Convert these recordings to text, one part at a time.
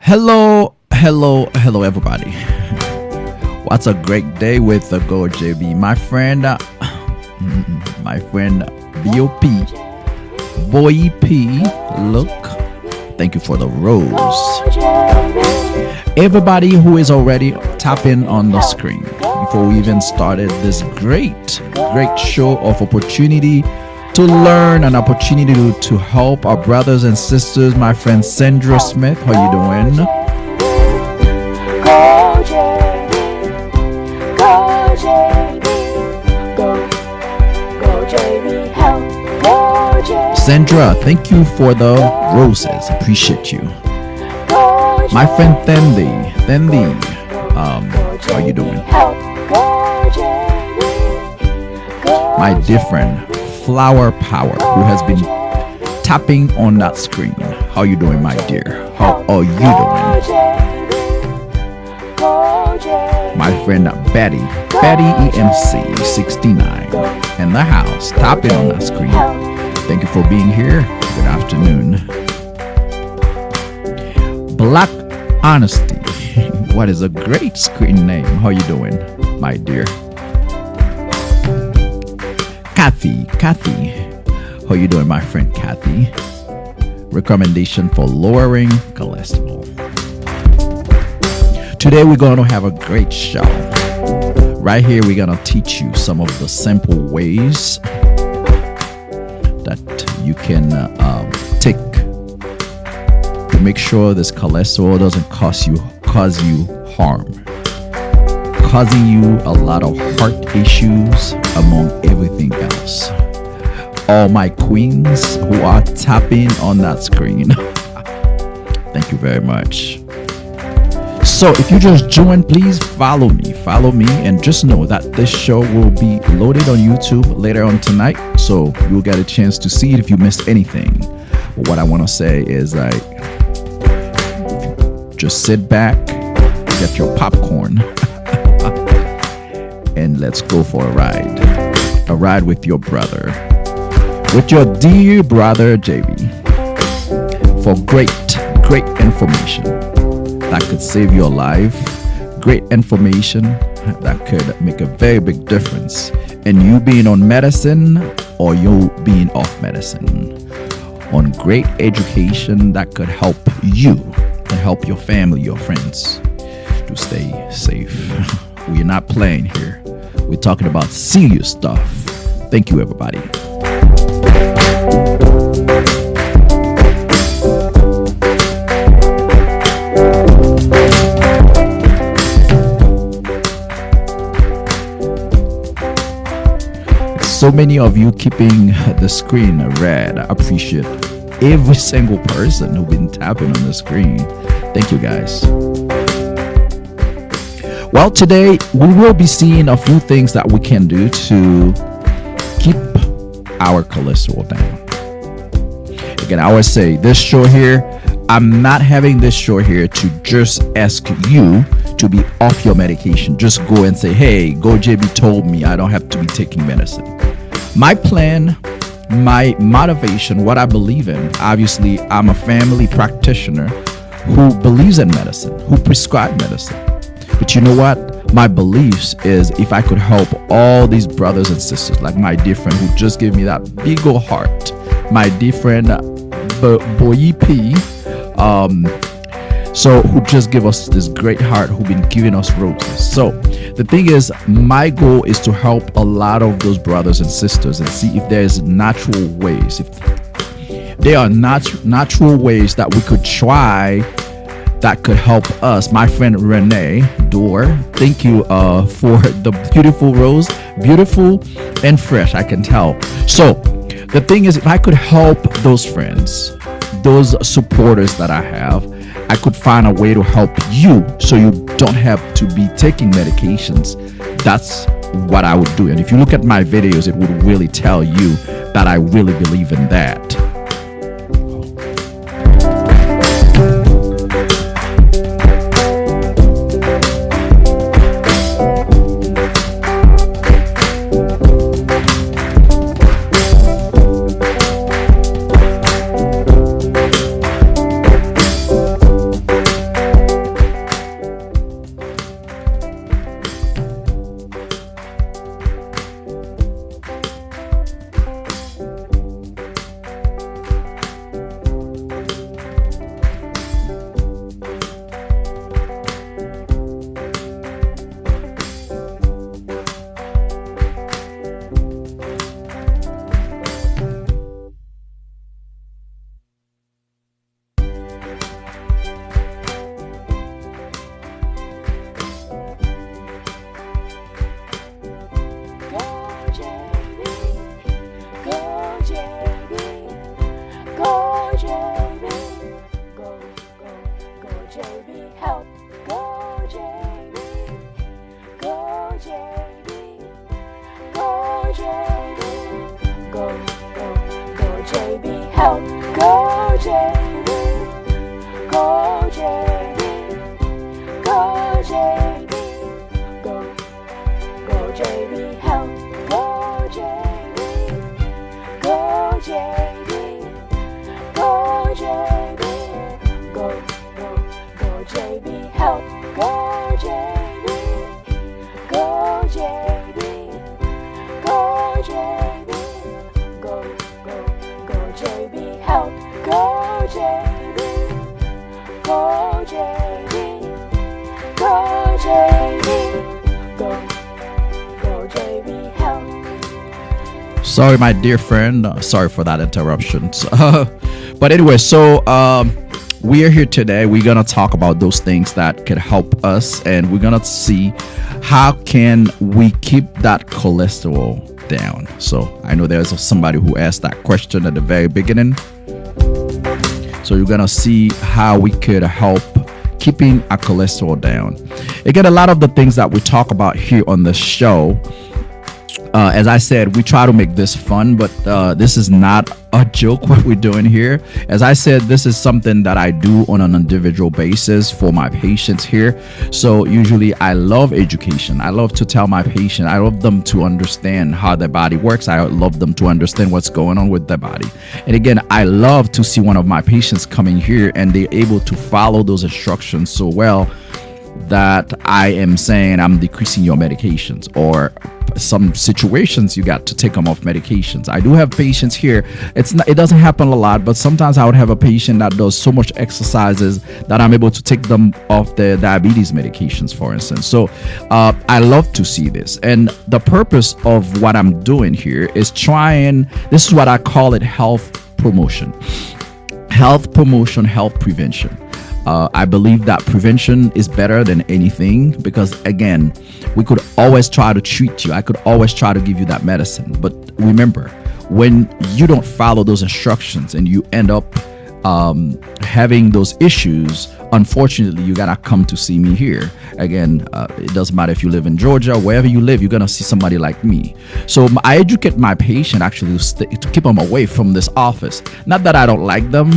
Hello, everybody. What's a great day with the Go JB, my friend, BOP, Boy P. Look, thank you for the rose. Everybody who is already tapping on the screen before we even started this great show of opportunity to learn, an opportunity to help our brothers and sisters. My friend Sandra Smith, how you doing? Go JB, go JB, go JB, help, go JB. Sandra, thank you for the roses. Appreciate you. My friend Thendi, how you doing? My dear friend Flower Power, who has been tapping on that screen. How you doing, my dear? How are you doing? My friend Betty EMC 69 in the house, tapping on that screen. Thank you for being here. Good afternoon. Black Honesty. What is a great screen name? How you doing, my dear? Kathy, how you doing, my friend Kathy? Recommendation for lowering cholesterol. Today we're going to have a great show. Right here we're going to teach you some of the simple ways that you can take to make sure this cholesterol doesn't cause you harm, causing you a lot of heart issues among everything else. All my queens who are tapping on that screen, thank you very much. So if you just joined, please follow me, and just know that this show will be loaded on YouTube later on tonight, so you'll get a chance to see it if you missed anything. But what I want to say is just sit back, get your popcorn, and let's go for a ride with your brother, with your dear brother JB, for great information that could save your life, great information that could make a very big difference in you being on medicine or you being off medicine, on great education that could help you and help your family, your friends to stay safe. We're not playing here. We're talking about serious stuff. Thank you, everybody. So many of you keeping the screen red. I appreciate every single person who's been tapping on the screen. Thank you, guys. Well, today we will be seeing a few things that we can do to keep our cholesterol down. Again, I always say this show here, I'm not having this show here to just ask you to be off your medication. Just go and say, hey, Go JB told me I don't have to be taking medicine. My plan, my motivation, what I believe in, obviously I'm a family practitioner who believes in medicine, who prescribe medicine. But you know what? My beliefs is if I could help all these brothers and sisters, like my dear friend who just gave me that big old heart, my dear friend Boy P, so who just gave us this great heart, who been giving us roses. So the thing is, my goal is to help a lot of those brothers and sisters and see if there's natural ways, if there are natural ways that we could try that could help us. My friend Renee Dorr, thank you for the beautiful rose, beautiful and fresh, I can tell. So the thing is, if I could help those friends, those supporters that I have, I could find a way to help you so you don't have to be taking medications. That's what I would do. And if you look at my videos, it would really tell you that I really believe in that. JB, go JB, help, go JB, go JB, go JB, go JB, help, go JB, go JB, go JB, go JB, help, go JB, go JB, go JB, go JB, help, go JB, go JB, go JB, go JB, help. Sorry, my dear friend. Sorry for that interruption. But anyway, so we are here today. We're gonna talk about those things that can help us, and we're gonna see how can we keep that cholesterol down. So I know there's somebody who asked that question at the very beginning. So you're gonna see how we could help keeping our cholesterol down. Again, a lot of the things that we talk about here on the show, as I said, we try to make this fun, but this is not a joke what we're doing here. As I said, this is something that I do on an individual basis for my patients here. So usually I love education. I love to tell my patient, I love them to understand how their body works. I love them to understand what's going on with their body. And again, I love to see one of my patients coming here and they're able to follow those instructions so well that I am saying I'm decreasing your medications, or some situations you got to take them off medications. I do have patients here. It doesn't happen a lot, but sometimes I would have a patient that does so much exercises that I'm able to take them off their diabetes medications, for instance. So I love to see this, and the purpose of what I'm doing here is this is what I call it, health promotion, health prevention. I believe that prevention is better than anything, because again, we could always try to treat you. I could always try to give you that medicine. But remember, when you don't follow those instructions and you end up having those issues, unfortunately, you gotta come to see me here. Again, it doesn't matter if you live in Georgia, wherever you live, you're gonna see somebody like me. So I educate my patient actually to keep them away from this office. Not that I don't like them.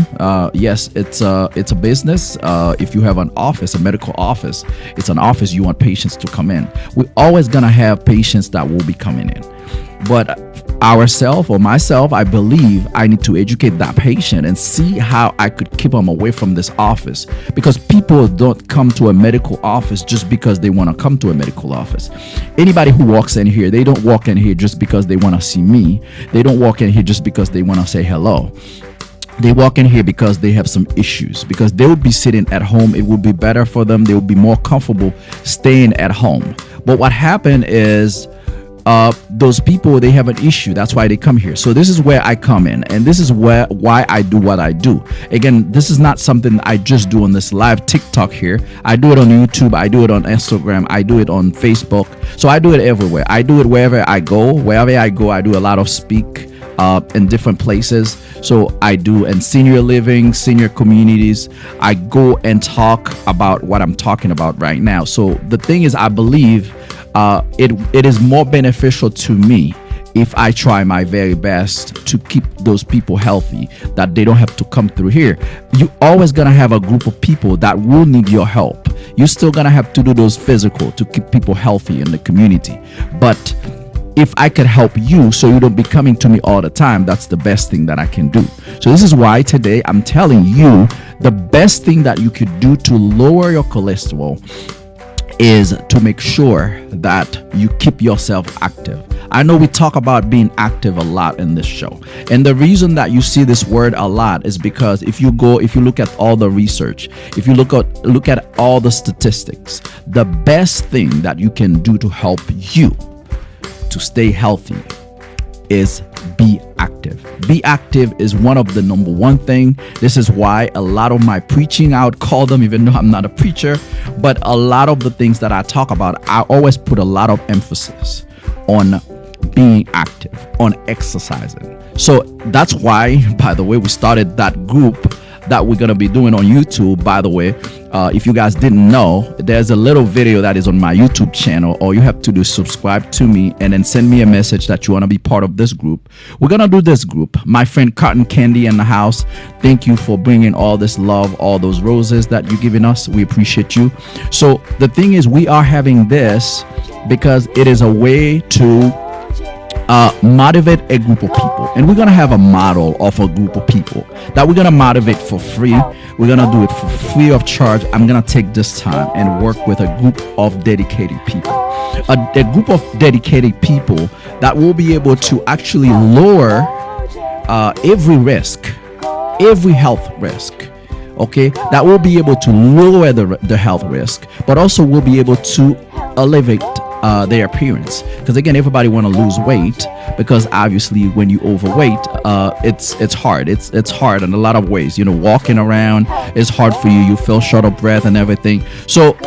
Yes, it's a business. If you have an office, a medical office, it's an office you want patients to come in. We're always gonna have patients that will be coming in. But myself, I believe I need to educate that patient and see how I could keep them away from this office, because people don't come to a medical office just because they want to come to a medical office. Anybody who walks in here, they don't walk in here just because they want to see me. They don't walk in here just because they want to say hello. They walk in here because they have some issues, because they would be sitting at home. It would be better for them. They would be more comfortable staying at home. But what happened is, those people, they have an issue. That's why they come here. So this is where I come in, and this is why I do what I do. Again, this is not something I just do on this live TikTok here. I do it on YouTube. I do it on Instagram. I do it on Facebook. So I do it everywhere. I do it wherever I go. Wherever I go, I do a lot of speak in different places. So I do in senior living, senior communities. I go and talk about what I'm talking about right now. So the thing is, I believe it is more beneficial to me if I try my very best to keep those people healthy, that they don't have to come through here. You're always gonna have a group of people that will need your help. You're still gonna have to do those physical to keep people healthy in the community. But if I could help you so you don't be coming to me all the time, that's the best thing that I can do. So this is why today I'm telling you the best thing that you could do to lower your cholesterol is to make sure that you keep yourself active. I know we talk about being active a lot in this show, and the reason that you see this word a lot is because if you look at all the research, if you look at all the statistics, the best thing that you can do to help you to stay healthy is be active. Be active is one of the number one thing. This is why a lot of my preaching, I would call them, even though I'm not a preacher, but a lot of the things that I talk about, I always put a lot of emphasis on being active, on exercising. So that's why, by the way, we started that group that we're going to be doing on YouTube. By the way, if you guys didn't know, there's a little video that is on my YouTube channel. All you have to do is subscribe to me and then send me a message that you want to be part of this group. We're going to do this group. My friend Cotton Candy in the house, thank you for bringing all this love, all those roses that you're giving us. We appreciate you. So the thing is, we are having this because it is a way to motivate a group of people, and we're gonna have a model of a group of people that we're gonna motivate for free. We're gonna do it for free of charge. I'm gonna take this time and work with a group of dedicated people, a group of dedicated people that will be able to actually lower every risk, every health risk. Okay, that will be able to lower the health risk, but also will be able to elevate their appearance. Because again, everybody want to lose weight, because obviously when you overweight, it's hard. It's hard in a lot of ways. You know, walking around is hard for you. You feel short of breath and everything. So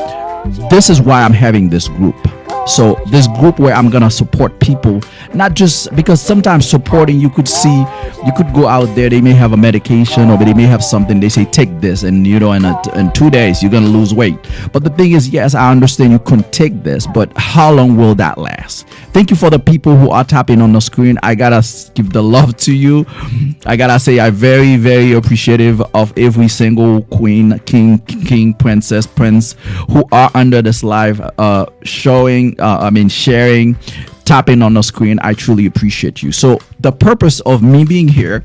this is why I'm having this group. So this group where I'm gonna support people, not just because sometimes supporting, you could go out there, they may have a medication or they may have something, they say take this, and you know, in 2 days you're gonna lose weight. But the thing is, yes, I understand you can take this, but how long will that last? Thank you for the people who are tapping on the screen. I gotta give the love to you. I gotta say I'm very, very appreciative of every single queen, king, princess, prince who are under this live sharing, tapping on the screen. I truly appreciate you. So the purpose of me being here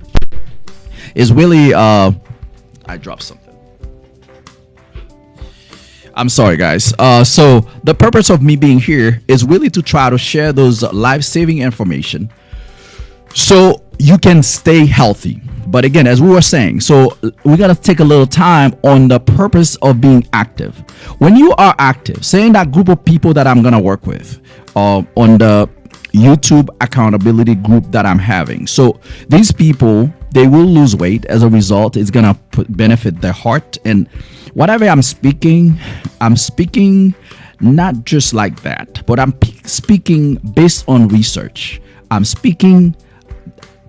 is really I dropped something. I'm sorry, guys. So the purpose of me being here is really to try to share those life-saving information so you can stay healthy. But again, as we were saying, so we got to take a little time on the purpose of being active. When you are active, saying that group of people that I'm going to work with on the YouTube accountability group that I'm having. So these people, they will lose weight. As a result, it's going to benefit their heart. And whatever I'm speaking not just like that, but I'm speaking based on research. I'm speaking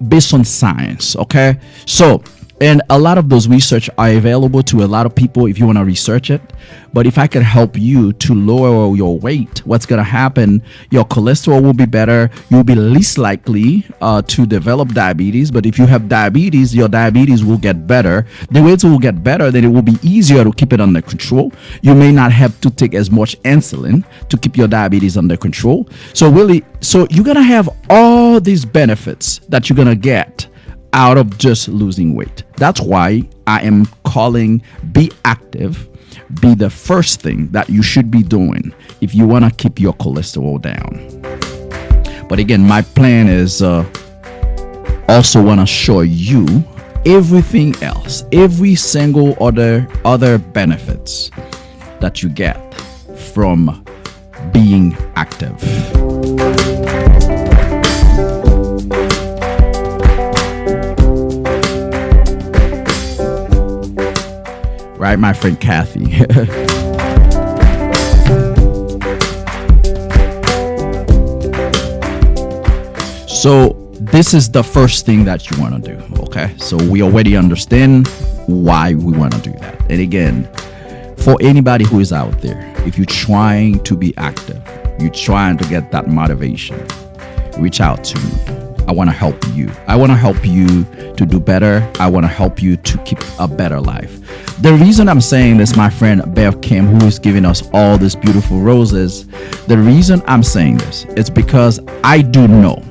based on science. Okay, so and a lot of those research are available to a lot of people if you want to research it. But if I can help you to lower your weight, what's going to happen, your cholesterol will be better. You'll be least likely to develop diabetes. But if you have diabetes, your diabetes will get better. The weight will get better, then it will be easier to keep it under control. You may not have to take as much insulin to keep your diabetes under control. So really, so you're going to have all these benefits that you're going to get out of just losing weight. That's why I am calling be active, be the first thing that you should be doing if you want to keep your cholesterol down. But again, my plan is also want to show you everything else, every single other benefits that you get from being active. Right, my friend Kathy. So this is the first thing that you want to do. Okay, so we already understand why we want to do that. And again, for anybody who is out there, if you're trying to be active, you're trying to get that motivation, reach out to me. I want to help you. I want to help you to do better. I want to help you to keep a better life. The reason I'm saying this, my friend Bev Kim, who is giving us all these beautiful roses, the reason I'm saying this, it's because I do know,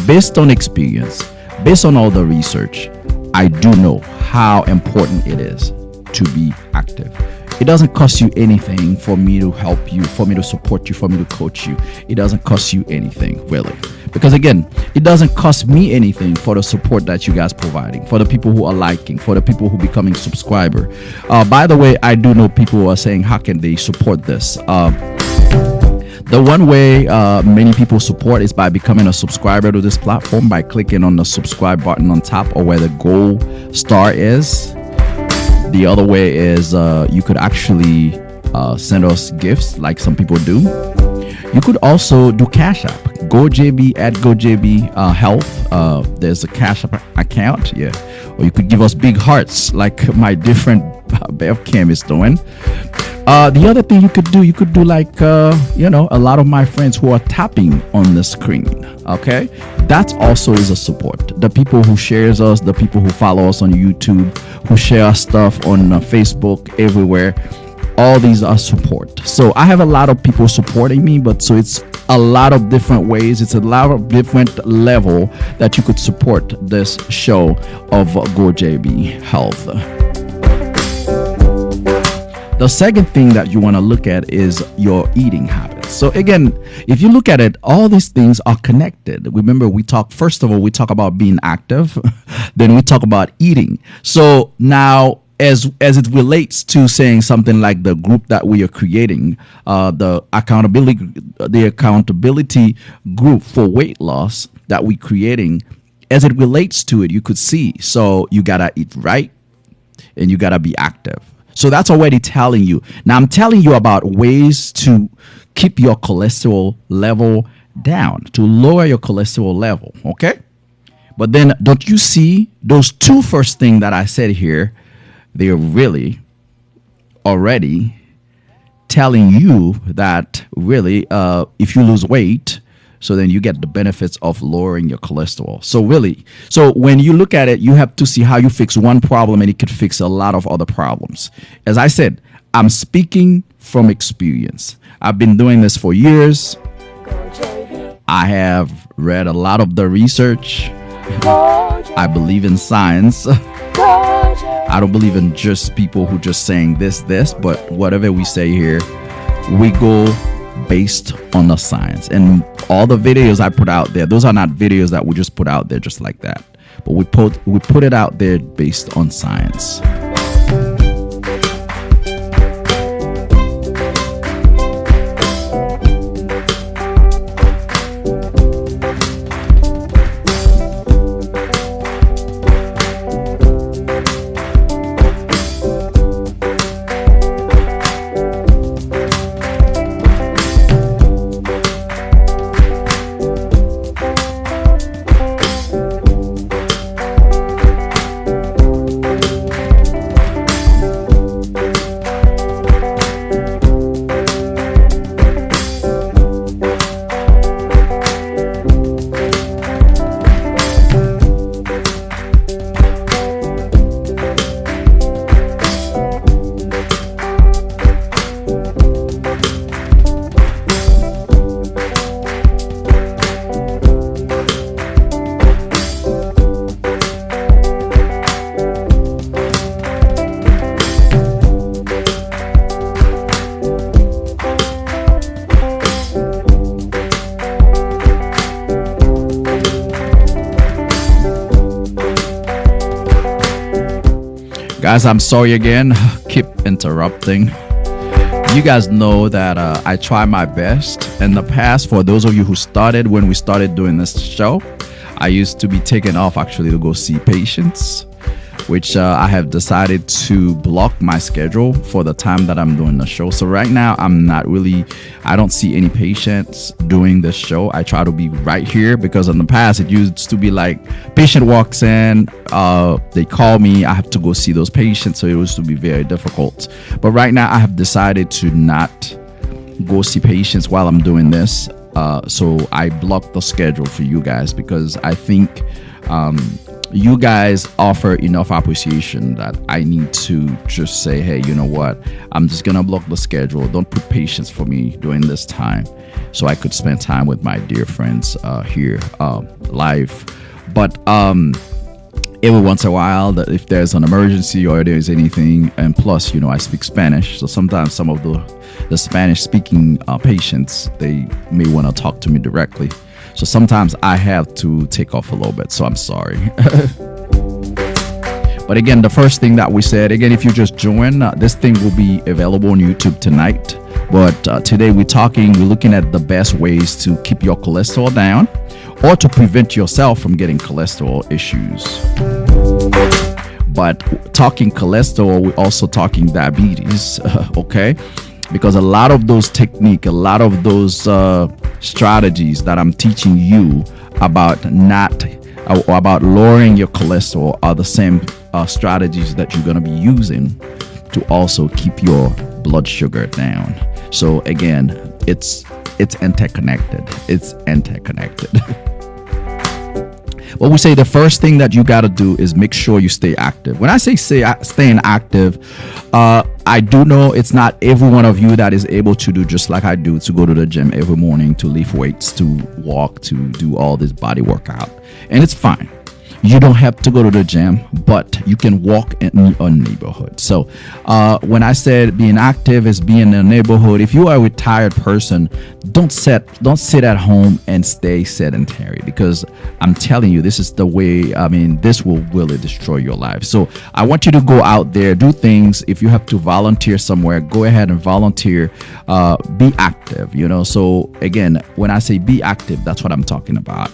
based on experience, based on all the research, I do know how important it is to be active. It doesn't cost you anything for me to help you, for me to support you, for me to coach you. It doesn't cost you anything, really. Because again, it doesn't cost me anything for the support that you guys providing, for the people who are liking, for the people who becoming subscriber. By the way, I do know people who are saying, how can they support this? The one way many people support is by becoming a subscriber to this platform, by clicking on the subscribe button on top or where the gold star is. The other way is you could actually send us gifts like some people do. You could also do Cash App. GoJB at GoJB Health. There's a Cash App account. Yeah. Or you could give us big hearts like my different Bev Cam is doing. The other thing you could do like, a lot of my friends who are tapping on the screen. Okay. That also is a support. The people who shares us, the people who follow us on YouTube, who share stuff on Facebook, everywhere. All these are support. So I have a lot of people supporting me, but so it's a lot of different ways. It's a lot of different level that you could support this show of GoJB Health. The second thing that you want to look at is your eating habits. So again, if you look at it, all these things are connected. Remember, first of all, we talk about being active, then we talk about eating. So now, as it relates to saying something like the group that we are creating, the accountability group for weight loss that we're creating, as it relates to it, you could see. So you gotta eat right, and you gotta be active. So that's already telling you. Now I'm telling you about ways to keep your cholesterol level down, to lower your cholesterol level. Okay, but then don't you see those two first things that I said here? They're really already telling you that really, if you lose weight, so then you get the benefits of lowering your cholesterol. So when you look at it, you have to see how you fix one problem and it could fix a lot of other problems. As I said, I'm speaking from experience. I've been doing this for years. I have read a lot of the research. I believe in science. I don't believe in just people who just saying this, but whatever we say here, we go based on the science. And all the videos I put out there, those are not videos that we just put out there just like that. But we put it out there based on science. Guys, I'm sorry again. Keep interrupting. You guys know that I try my best. In the past, for those of you who started when we started doing this show, I used to be taken off actually to go see patients, which I have decided to block my schedule for the time that I'm doing the show. So right now, I don't see any patients doing this show. I try to be right here because in the past, it used to be like patient walks in, they call me, I have to go see those patients. So it used to be very difficult. But right now, I have decided to not go see patients while I'm doing this. So I block the schedule for you guys because I think you guys offer enough appreciation that I need to just say, hey, you know what? I'm just going to block the schedule. Don't put patience for me during this time so I could spend time with my dear friends here live. But every once in a while, if there's an emergency or there's anything, and plus, I speak Spanish. So sometimes some of the Spanish speaking patients, they may want to talk to me directly. So sometimes I have to take off a little bit. So I'm sorry. But again, the first thing that we said, again, if you just join, this thing will be available on YouTube tonight. But today we're looking at the best ways to keep your cholesterol down or to prevent yourself from getting cholesterol issues. But talking cholesterol, we're also talking diabetes. Okay. because a lot of those technique, a lot of those strategies that I'm teaching you about not or about lowering your cholesterol are the same strategies that you're going to be using to also keep your blood sugar down. So again, it's interconnected. It's interconnected. Well, we say the first thing that you got to do is make sure you stay active. When I say staying active, I do know it's not every one of you that is able to do just like I do, to go to the gym every morning, to lift weights, to walk, to do all this body workout. And it's fine. You don't have to go to the gym, but you can walk in a neighborhood. So when I said being active is being in a neighborhood, if you are a retired person, don't sit at home and stay sedentary, because I'm telling you, this is the way. I mean, this will really destroy your life. So I want you to go out there, do things. If you have to volunteer somewhere, go ahead and volunteer. Be active, So again, when I say be active, that's what I'm talking about.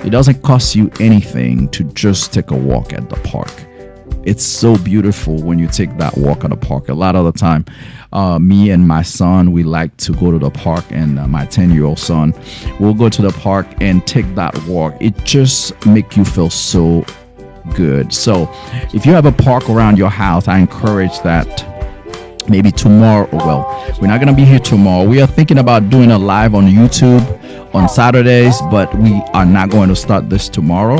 It doesn't cost you anything to just take a walk at the park. It's so beautiful when you take that walk at the park. A lot of the time, me and my son, we like to go to the park, and my 10-year-old son will go to the park and take that walk. It just makes you feel so good. So if you have a park around your house, I encourage that. Maybe tomorrow. Well, we're not going to be here tomorrow. We are thinking about doing a live on YouTube on Saturdays, but we are not going to start this tomorrow.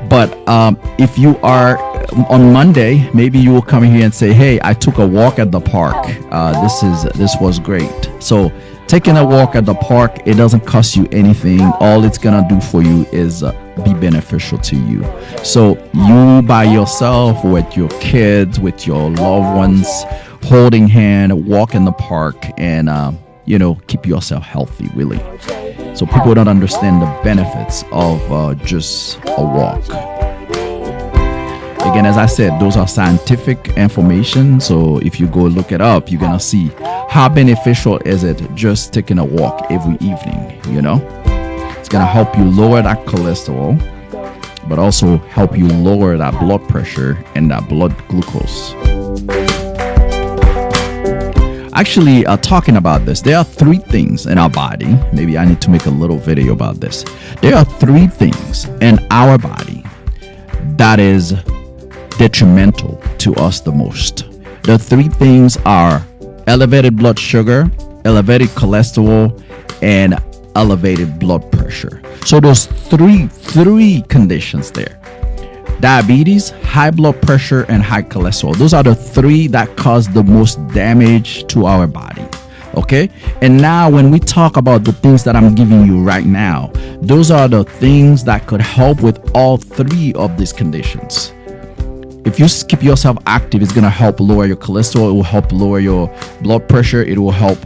But if you are on Monday, maybe you will come here and say, hey, I took a walk at the park. This was great. So taking a walk at the park, it doesn't cost you anything. All it's going to do for you is be beneficial to you. So you by yourself, with your kids, with your loved ones, holding hand, walk in the park, and keep yourself healthy, really. So people don't understand the benefits of just a walk. Again, as I said, those are scientific information. So if you go look it up, you're gonna see how beneficial is it just taking a walk every evening. It's gonna help you lower that cholesterol, but also help you lower that blood pressure and that blood glucose. Actually, talking about this, there are 3 things in our body. Maybe I need to make a little video about this. There are 3 things in our body that is detrimental to us the most. The 3 things are elevated blood sugar, elevated cholesterol, and elevated blood pressure. So there's three conditions there. Diabetes, high blood pressure, and high cholesterol. Those are the 3 that cause the most damage to our body. Okay? And now when we talk about the things that I'm giving you right now, those are the things that could help with all 3 of these conditions. If you keep yourself active, it's going to help lower your cholesterol. It will help lower your blood pressure. It will help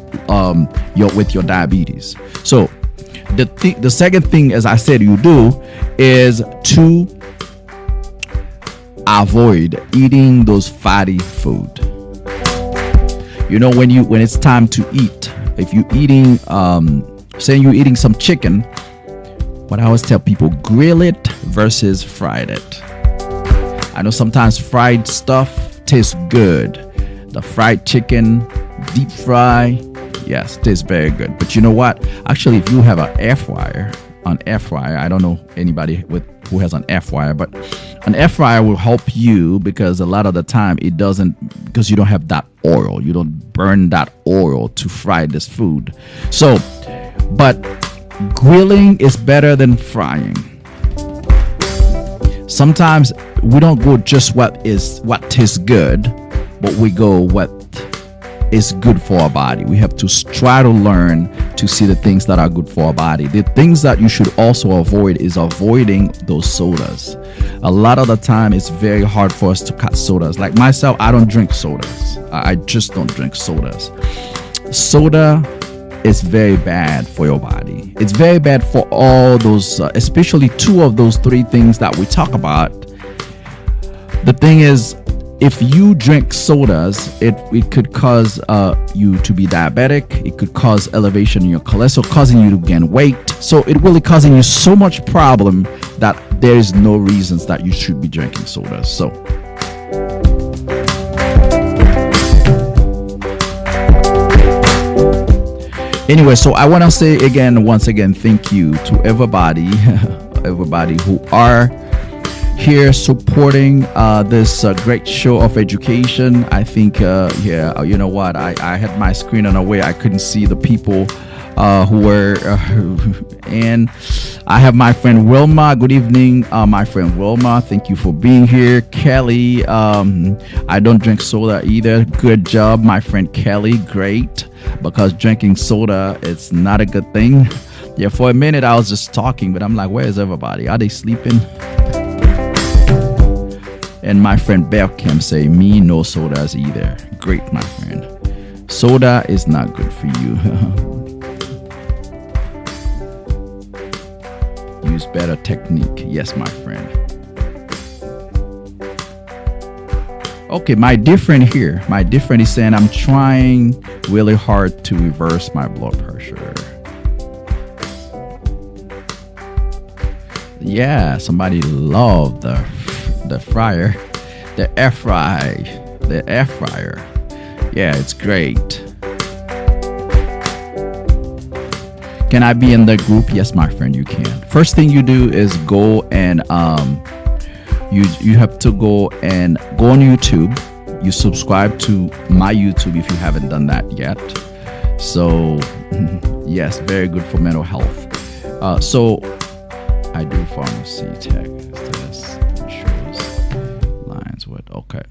with your diabetes. So the second thing, as I said, you do is to avoid eating those fatty food. When it's time to eat, if you're eating, say you're eating some chicken, what I always tell people, grill it versus fried it. I know sometimes fried stuff tastes good. The fried chicken, deep fry, yes, tastes very good. But you know what? Actually, if you have an air fryer, I don't know anybody who has an air fryer, but an air fryer will help you, because a lot of the time because you don't have that oil. You don't burn that oil to fry this food. So, but grilling is better than frying. Sometimes we don't go just what tastes good, but we go what is good for our body. We have to try to learn to see the things that are good for our body. The things that you should also avoid is avoiding those sodas. A lot of the time, it's very hard for us to cut sodas. Like myself, I don't drink sodas. I just don't drink sodas. Soda is very bad for your body. It's very bad for all those, especially 2 of those 3 things that we talk about. The thing is, if you drink sodas, it could cause you to be diabetic. It could cause elevation in your cholesterol, causing you to gain weight. So it really causing you so much problem that there is no reasons that you should be drinking sodas. So Anyway, so I want to say again, once again, thank you to everybody, everybody who are here supporting this great show of education. I think, yeah, you know what? I had my screen on a way I couldn't see the people who were, and I have my friend Wilma. Good evening, my friend Wilma. Thank you for being here. Kelly, I don't drink soda either. Good job, my friend Kelly. Great, because drinking soda is not a good thing. Yeah, for a minute I was just talking, but I'm like, where is everybody? Are they sleeping? And my friend Bear Kim say, me no sodas either. Great, my friend. Soda is not good for you. Use better technique. Yes, my friend. Okay, my different here. My different is saying I'm trying really hard to reverse my blood pressure. Yeah, somebody loved the fryer, the air fryer. Yeah, it's great. Can I be in the group? Yes, my friend, you can. First thing you do is go and you have to go on YouTube. You subscribe to my YouTube if you haven't done that yet. So yes, very good for mental health. So I do pharmacy tech. This shows lines. What? Okay.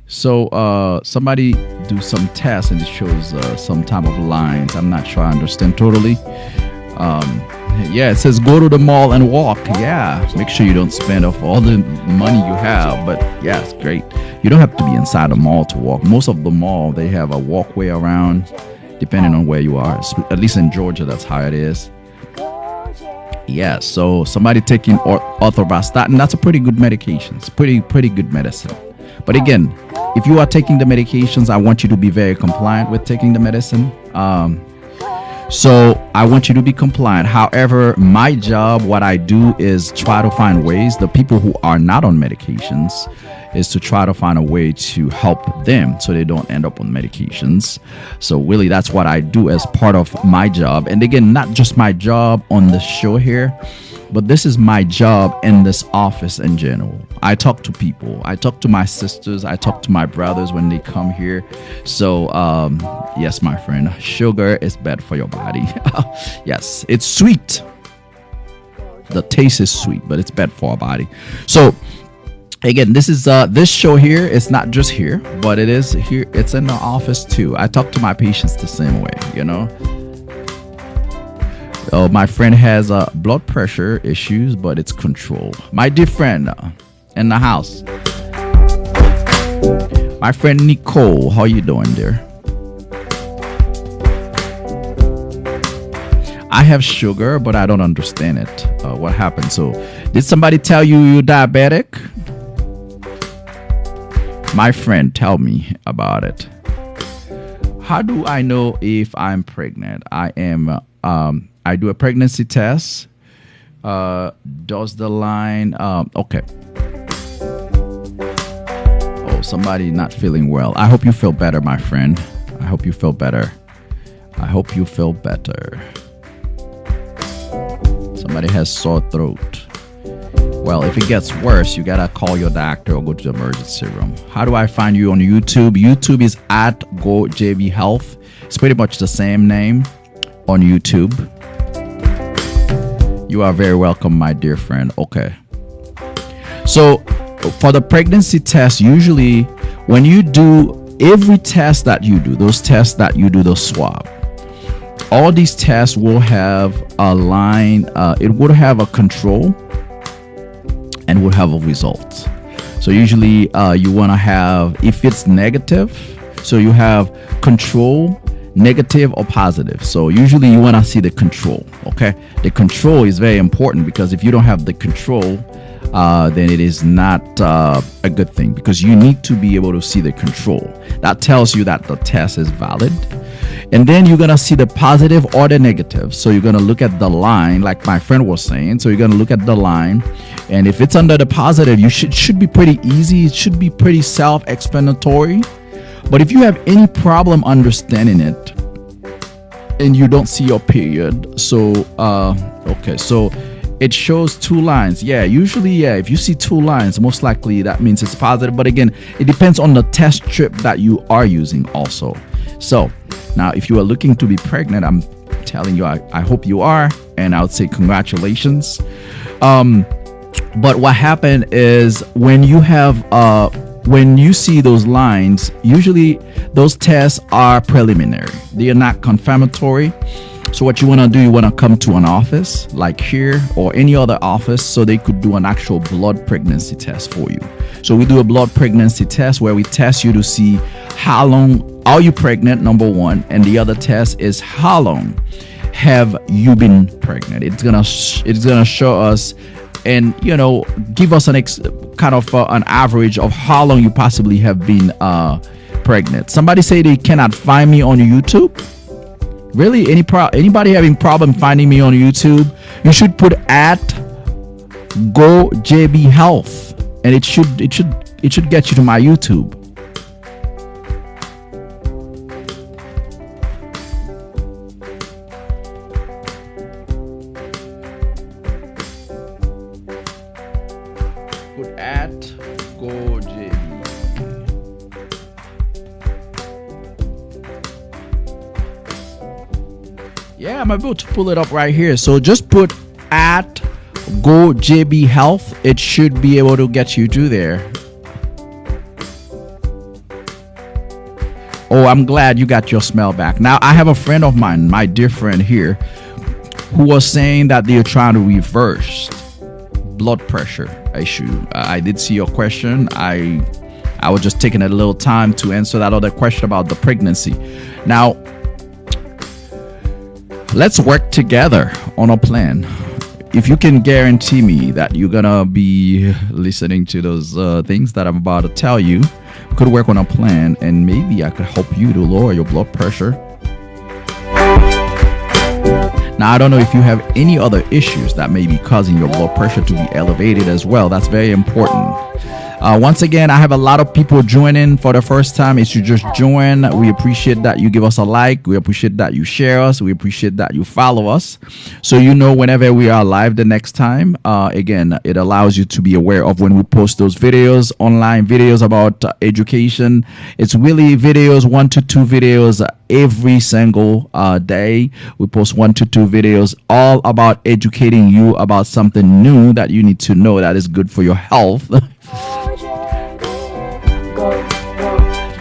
So somebody do some tests and it shows some type of lines. I'm not sure I understand totally. Yeah, it says go to the mall and walk. Yeah, make sure you don't spend off all the money you have. But yeah, it's great. You don't have to be inside a mall to walk. Most of the mall, they have a walkway around, depending on where you are. At least in Georgia, that's how it is. Yeah, so somebody taking orthovastatin, that's a pretty good medication. It's pretty good medicine. But again, if you are taking the medications, I want you to be very compliant with taking the medicine. So I want you to be compliant. However, my job, what I do is try to find ways, the people who are not on medications, is to try to find a way to help them so they don't end up on medications. So really, that's what I do as part of my job. And again, not just my job on the show here, but this is my job in this office in general. I talk to people. I talk to my sisters. I talk to my brothers when they come here. So, yes, my friend, sugar is bad for your body. Yes, it's sweet. The taste is sweet, but it's bad for our body. So, again, this is this show here. It's not just here, but it is here. It's in the office too. I talk to my patients the same way, you know. Oh, my friend has blood pressure issues, but it's controlled. My dear friend in the house, my friend Nicole, how you doing there? I have sugar, but I don't understand it. What happened? So, did somebody tell you you're diabetic? My friend, tell me about it. How do I know if I'm pregnant? I do a pregnancy test. Does the line, okay. Oh, somebody not feeling well. I hope you feel better, my friend. I hope you feel better. I hope you feel better. Somebody has sore throat. Well, if it gets worse, you gotta call your doctor or go to the emergency room. How do I find you on YouTube? YouTube is at GoJB Health. It's pretty much the same name on YouTube. You are very welcome, my dear friend. Okay. So for the pregnancy test, usually when you do every test that you do, those tests that you do, the swab, all these tests will have a line. It would have a control and will have a result. So usually you want to have, if it's negative, so you have control, negative or positive. So usually you want to see the control. Okay, the control is very important, because if you don't have the control, then it is not a good thing, because you need to be able to see the control. That tells you that the test is valid. And then you're going to see the positive or the negative. So you're going to look at the line, like my friend was saying. So you're going to look at the line, and if it's under the positive, you should be pretty easy. It should be pretty self-explanatory. But if you have any problem understanding it, and you don't see your period. So okay, so it shows 2 lines. Yeah, usually, yeah, if you see 2 lines, most likely that means it's positive. But again, it depends on the test strip that you are using also. So now if you are looking to be pregnant, I'm telling you, I hope you are, and I would say congratulations. But what happened is when you have when you see those lines, usually those tests are preliminary. They are not confirmatory. So what you want to do, you want to come to an office like here or any other office so they could do an actual blood pregnancy test for you. So we do a blood pregnancy test where we test you to see how long are you pregnant, number one, and the other test is how long have you been pregnant. It's gonna show us and give us an an average of how long you possibly have been pregnant. Somebody say they cannot find me on YouTube. Really? Anybody having problem finding me on YouTube? You should put at GoJB Health, and it should get you to my YouTube. Put at GoJB. Yeah, I'm able to pull it up right here. So just put at GoJB Health. It should be able to get you to there. Oh, I'm glad you got your smell back. Now, I have a friend of mine, my dear friend here, who was saying that they are trying to reverse blood pressure issue. I did see your question. I was just taking a little time to answer that other question about the pregnancy. Now, let's work together on a plan. If you can guarantee me that you're gonna be listening to those things that I'm about to tell you, we could work on a plan, and maybe I could help you to lower your blood pressure. Now, I don't know if you have any other issues that may be causing your blood pressure to be elevated as well. That's very important. Once again, I have a lot of people joining for the first time. If you just join, we appreciate that you give us a like. We appreciate that you share us. We appreciate that you follow us. So whenever we are live the next time, again, it allows you to be aware of when we post those videos, online videos about education. It's really videos, 1 to 2 videos every single day. We post 1 to 2 videos all about educating you about something new that you need to know that is good for your health.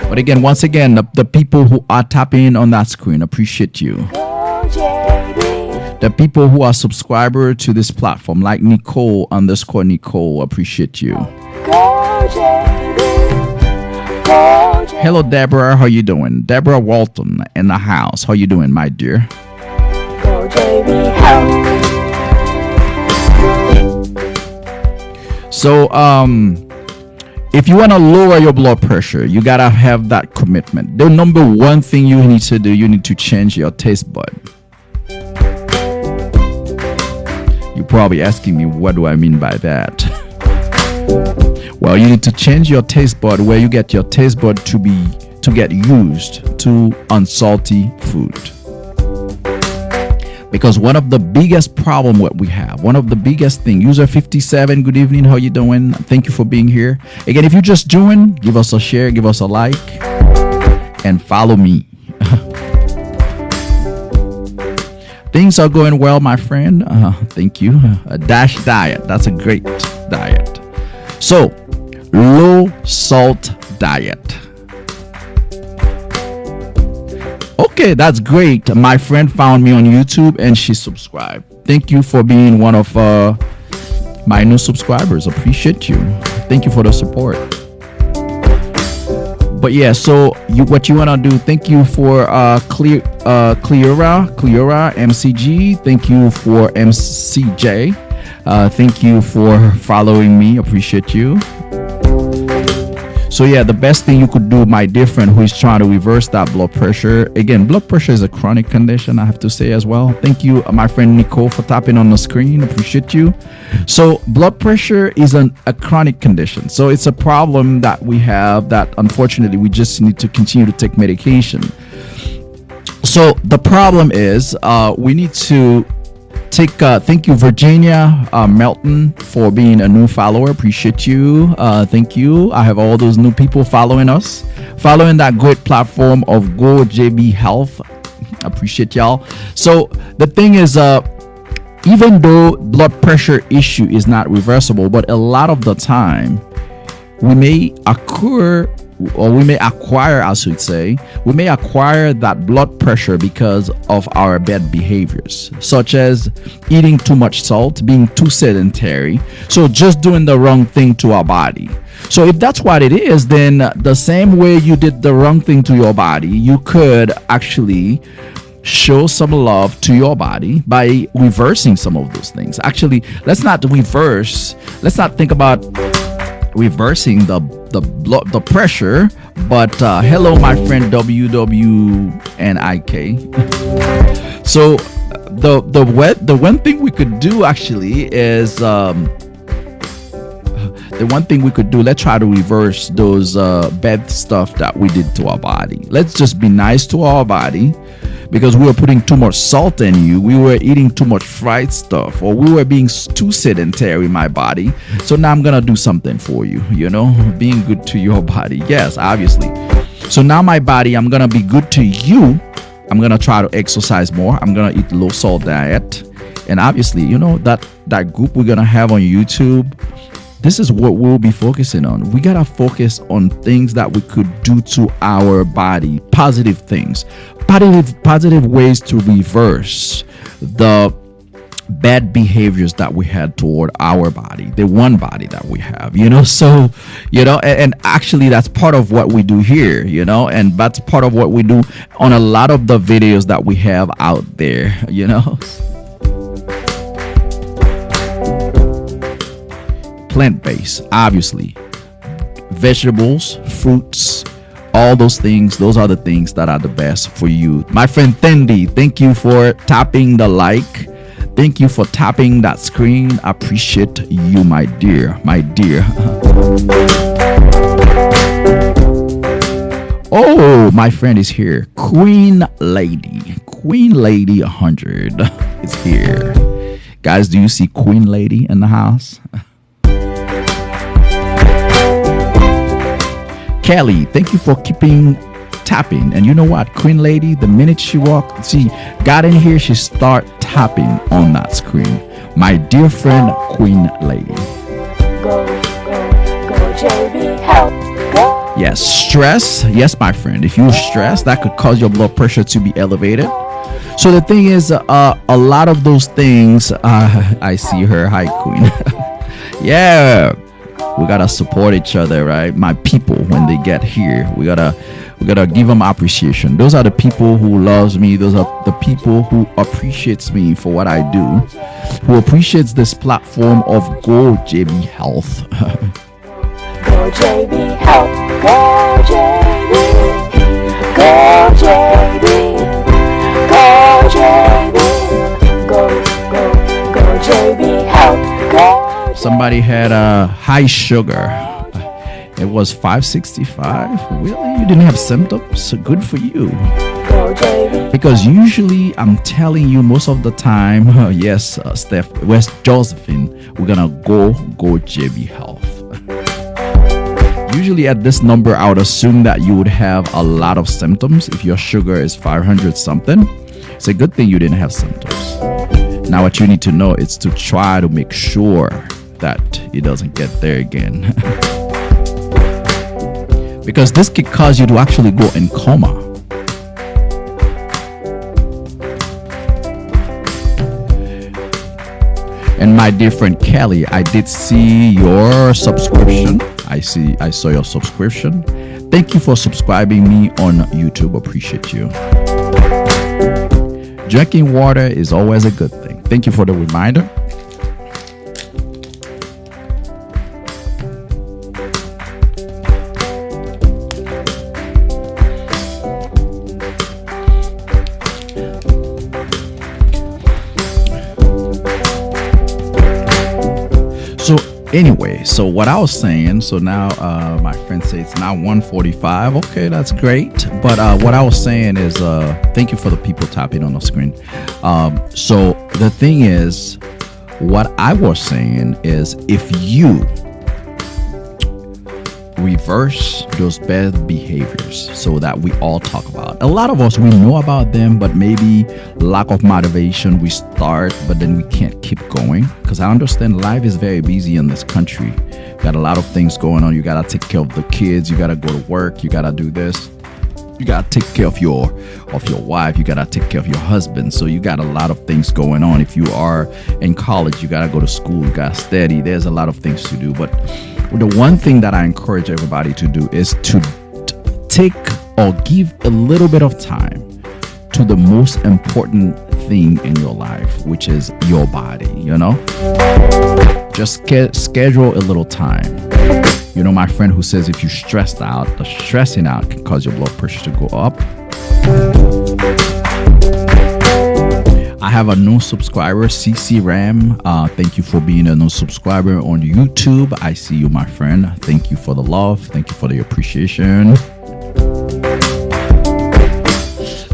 But again, once again, the people who are tapping on that screen, appreciate you. The people who are subscribers to this platform, like Nicole_Nicole, appreciate you. Hello, Deborah. How you doing? Deborah Walton in the house. How you doing, my dear? So, if you want to lower your blood pressure, you gotta have that commitment. The number one thing you need to do, you need to change your taste bud. You're probably asking me, what do I mean by that? Well, you need to change your taste bud where you get your taste bud to get used to unsalty food. Because one of the biggest problem what we have, one of the biggest thing, user 57, good evening, how you doing? Thank you for being here. Again, if you just join, give us a share, give us a like, and follow me. Things are going well, my friend. Thank you. A DASH diet, that's a great diet. So, low salt diet. Okay, that's great. My friend found me on YouTube and she subscribed. Thank you for being one of my new subscribers. Appreciate you. Thank you for the support. But yeah, so what you want to do, thank you for Cleora MCG. Thank you for MCJ. Thank you for following me. Appreciate you. So yeah, the best thing you could do, my dear friend who is trying to reverse that blood pressure. Again, blood pressure is a chronic condition, I have to say as well. Thank you, my friend Nicole, for tapping on the screen. Appreciate you. So blood pressure is a chronic condition. So it's a problem that we have that unfortunately we just need to continue to take medication. So the problem is, we need to take. Thank you, Virginia Melton, for being a new follower. Appreciate you. Thank you. I have all those new people following us, following that great platform of Go JB Health. Appreciate y'all. So the thing is, even though blood pressure issue is not reversible, but a lot of the time we may acquire, I should say, we may acquire that blood pressure because of our bad behaviors, such as eating too much salt, being too sedentary, so just doing the wrong thing to our body. So if that's what it is, then the same way you did the wrong thing to your body, you could actually show some love to your body by reversing some of those things. Actually, let's not think about reversing the pressure, but hello my friend WWNIK. So the one thing we could do actually is let's try to reverse those bad stuff that we did to our body. Let's just be nice to our body, because we were putting too much salt in you, we were eating too much fried stuff, or we were being too sedentary in my body. So now I'm gonna do something for you, being good to your body. Yes, obviously. So now my body, I'm gonna be good to you. I'm gonna try to exercise more. I'm gonna eat low salt diet. And obviously, that group we're gonna have on YouTube, this is what we'll be focusing on. We gotta focus on things that we could do to our body, positive things, positive ways to reverse the bad behaviors that we had toward our body, the one body that we have, so and actually that's part of what we do here, and that's part of what we do on a lot of the videos that we have out there. Plant-based, obviously, vegetables, fruits, all those things, those are the things that are the best for you. My friend Tendi, thank you for tapping the like. Thank you for tapping that screen. I appreciate you, my dear. Oh, my friend is here. Queen Lady 100 is here. Guys, do you see Queen Lady in the house? Kelly, thank you for keeping tapping. And you know what, Queen Lady, the minute she got in here, she start tapping on that screen. My dear friend, Queen Lady. Go, JB, help, go. Yes, stress. Yes, my friend. If you're stressed, that could cause your blood pressure to be elevated. So the thing is, a lot of those things, I see her. Hi, Queen. Yeah. We gotta support each other, right? My people, when they get here, we gotta give them appreciation. Those are the people who loves me. Those are the people who appreciates me for what I do, who appreciates this platform of Go JB Health. Go JB Health, go JB, go JB, go JB, go JB Health, go. Somebody had a high sugar. It was 565. Really? You didn't have symptoms? So good for you. Because usually, I'm telling you, most of the time, yes, West Josephine, we're gonna go JB Health. Usually at this number, I would assume that you would have a lot of symptoms. If your sugar is 500 something, it's a good thing you didn't have symptoms. Now what you need to know is to try to make sure that it doesn't get there again. Because this could cause you to actually go in coma. And my dear friend Kelly, I did see your subscription. I saw your subscription. Thank you for subscribing me on YouTube. Appreciate you. Drinking water is always a good thing. Thank you for the reminder. So Anyway, so what I was saying, so now my friend says it's now 1:45. Okay, that's great. But what I was saying is thank you for the people tapping on the screen. So the thing is, what I was saying is, if you reverse those bad behaviors so that we all talk about, a lot of us, we know about them, but maybe lack of motivation, we start but then we can't keep going, because I understand life is very busy in this country. Got a lot of things going on. You gotta take care of the kids, you gotta go to work, you gotta do this, you gotta take care of your wife, you gotta take care of your husband. So you got a lot of things going on. If you are in college, you gotta go to school, you gotta study. There's a lot of things to do. But the one thing that I encourage everybody to do is to take or give a little bit of time to the most important thing in your life, which is your body. Just schedule a little time. My friend who says if you stressed out, the stressing out can cause your blood pressure to go up. I have a new subscriber, CC Ram. Thank you for being a new subscriber on YouTube. I see you, my friend. Thank you for the love. Thank you for the appreciation.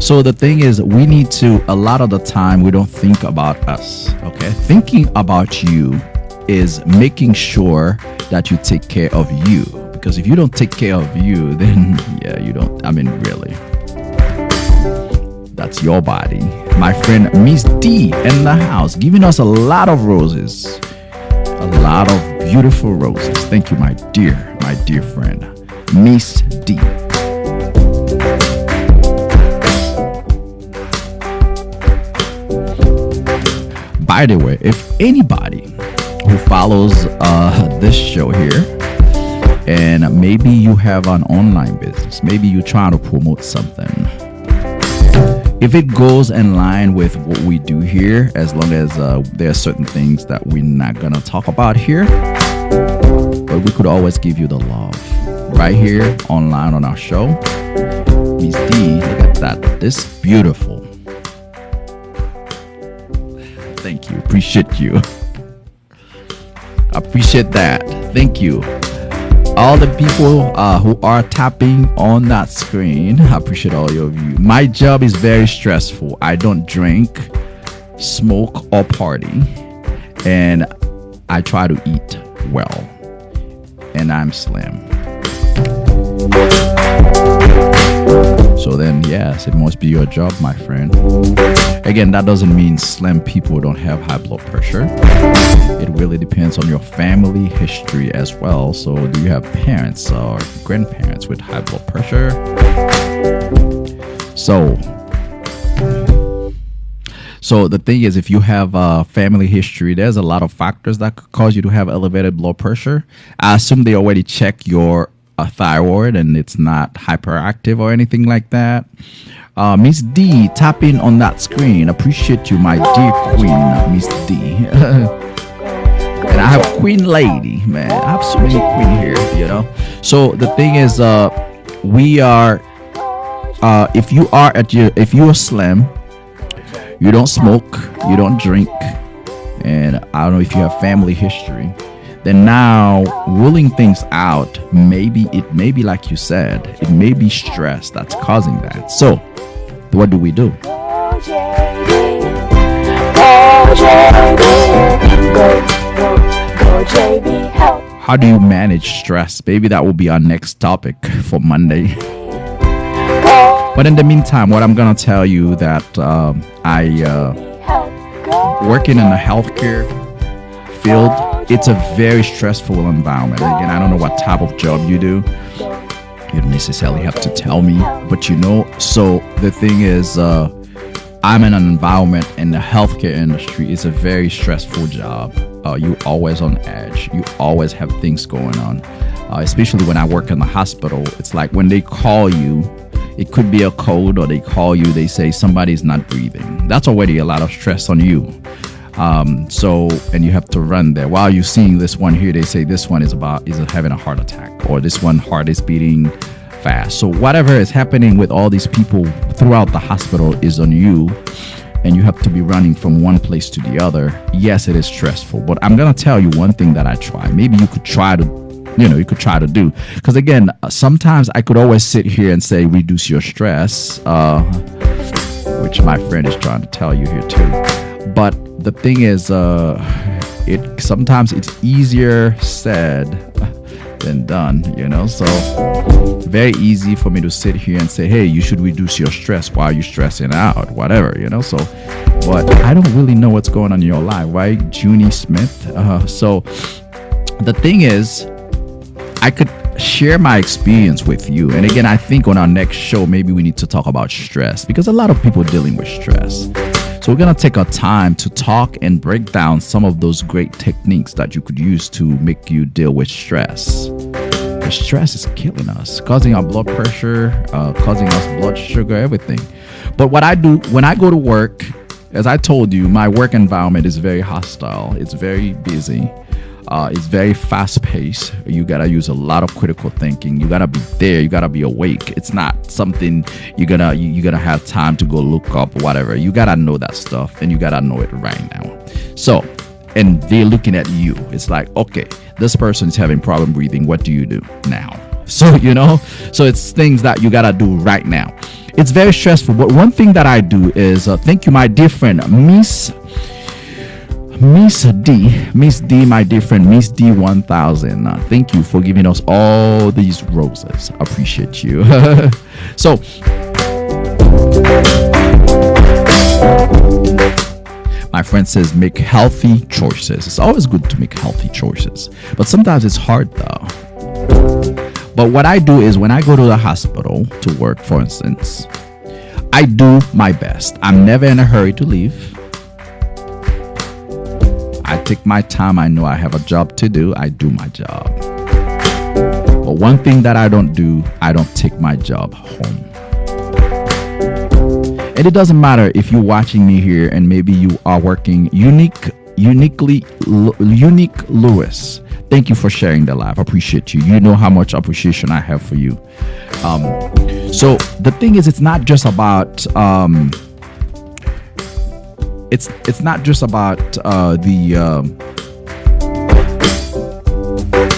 So the thing is, we need to, a lot of the time, we don't think about us. Okay. Thinking about you is making sure that you take care of you. Because if you don't take care of you, then you don't, really. That's your body. My friend Miss D in the house, giving us a lot of roses. A lot of beautiful roses. Thank you, my dear friend, Miss D. By the way, if anybody who follows this show here, and maybe you have an online business, maybe you're trying to promote something, if it goes in line with what we do here, as long as there are certain things that we're not going to talk about here, but we could always give you the love right here online on our show. Miss D, look at that. This beautiful. Thank you. Appreciate you. Appreciate that. Thank you. All the people who are tapping on that screen, I appreciate all of you. My job is very stressful. I don't drink, smoke, or party, and I try to eat well, and I'm slim. So then, yes, it must be your job, my friend. Again, that doesn't mean slim people don't have high blood pressure. It really depends on your family history as well. So do you have parents or grandparents with high blood pressure? So the thing is, if you have a family history, there's a lot of factors that could cause you to have elevated blood pressure. I assume they already check your thyroid and it's not hyperactive or anything like that. Miss D, tapping on that screen. Appreciate you, my dear queen, Miss D. And I have Queen Lady, man. I have so many queen here, So the thing is, we are, if you are slim, you don't smoke, you don't drink, and I don't know if you have family history, then now ruling things out, maybe like you said, it may be stress that's causing that. So what do we do? How do you manage stress? Maybe that will be our next topic for Monday. But in the meantime, what I'm gonna tell you that I working in the healthcare field, it's a very stressful environment. Again, I don't know what type of job you do. You don't necessarily have to tell me, but so the thing is, I'm in an environment in the healthcare industry. It's a very stressful job. You're always on edge. You always have things going on. Especially when I work in the hospital, it's like when they call you, it could be a cold, or they call you, they say somebody's not breathing. That's already a lot of stress on you. And you have to run there. While you're seeing this one here, they say this one is having a heart attack, or this one heart is beating fast. So whatever is happening with all these people throughout the hospital is on you. and you have to be running from one place to the other, yes, it is stressful. But I'm gonna tell you one thing that I try. Maybe you could try to, you could try to do. Because again, sometimes I could always sit here and say reduce your stress, which my friend is trying to tell you here too. But the thing is, sometimes it's easier said than done, so very easy for me to sit here and say, hey, you should reduce your stress. Why are you stressing out, whatever, so but I don't really know what's going on in your life, right, Junie Smith? So the thing is, I could share my experience with you, and again, I think on our next show maybe we need to talk about stress, because a lot of people are dealing with stress. So we're going to take our time to talk and break down some of those great techniques that you could use to make you deal with stress. The stress is killing us, causing our blood pressure, causing us blood sugar, everything. But what I do when I go to work, as I told you, my work environment is very hostile. It's very busy. It's very fast paced. You got to use a lot of critical thinking. You got to be there. You got to be awake. It's not something you're gonna have time to go look up or whatever. You got to know that stuff, and you got to know it right now. So, and they're looking at you. It's like, okay, this person is having problem breathing. What do you do now? So, so it's things that you got to do right now. It's very stressful. But one thing that I do is, thank you, my dear friend, Miss D, my dear friend, Miss D 1000. Thank you for giving us all these roses. I appreciate you. So, my friend says, make healthy choices. It's always good to make healthy choices, but sometimes it's hard though. But what I do is when I go to the hospital to work, for instance, I do my best. I'm never in a hurry to leave. I take my time. I know I have a job to do. I do my job. But one thing that I don't do, I don't take my job home. And it doesn't matter if you're watching me here and maybe you are working Unique Lewis. Thank you for sharing the live. I appreciate you. You know how much appreciation I have for you. So the thing is, it's not just about it's not just about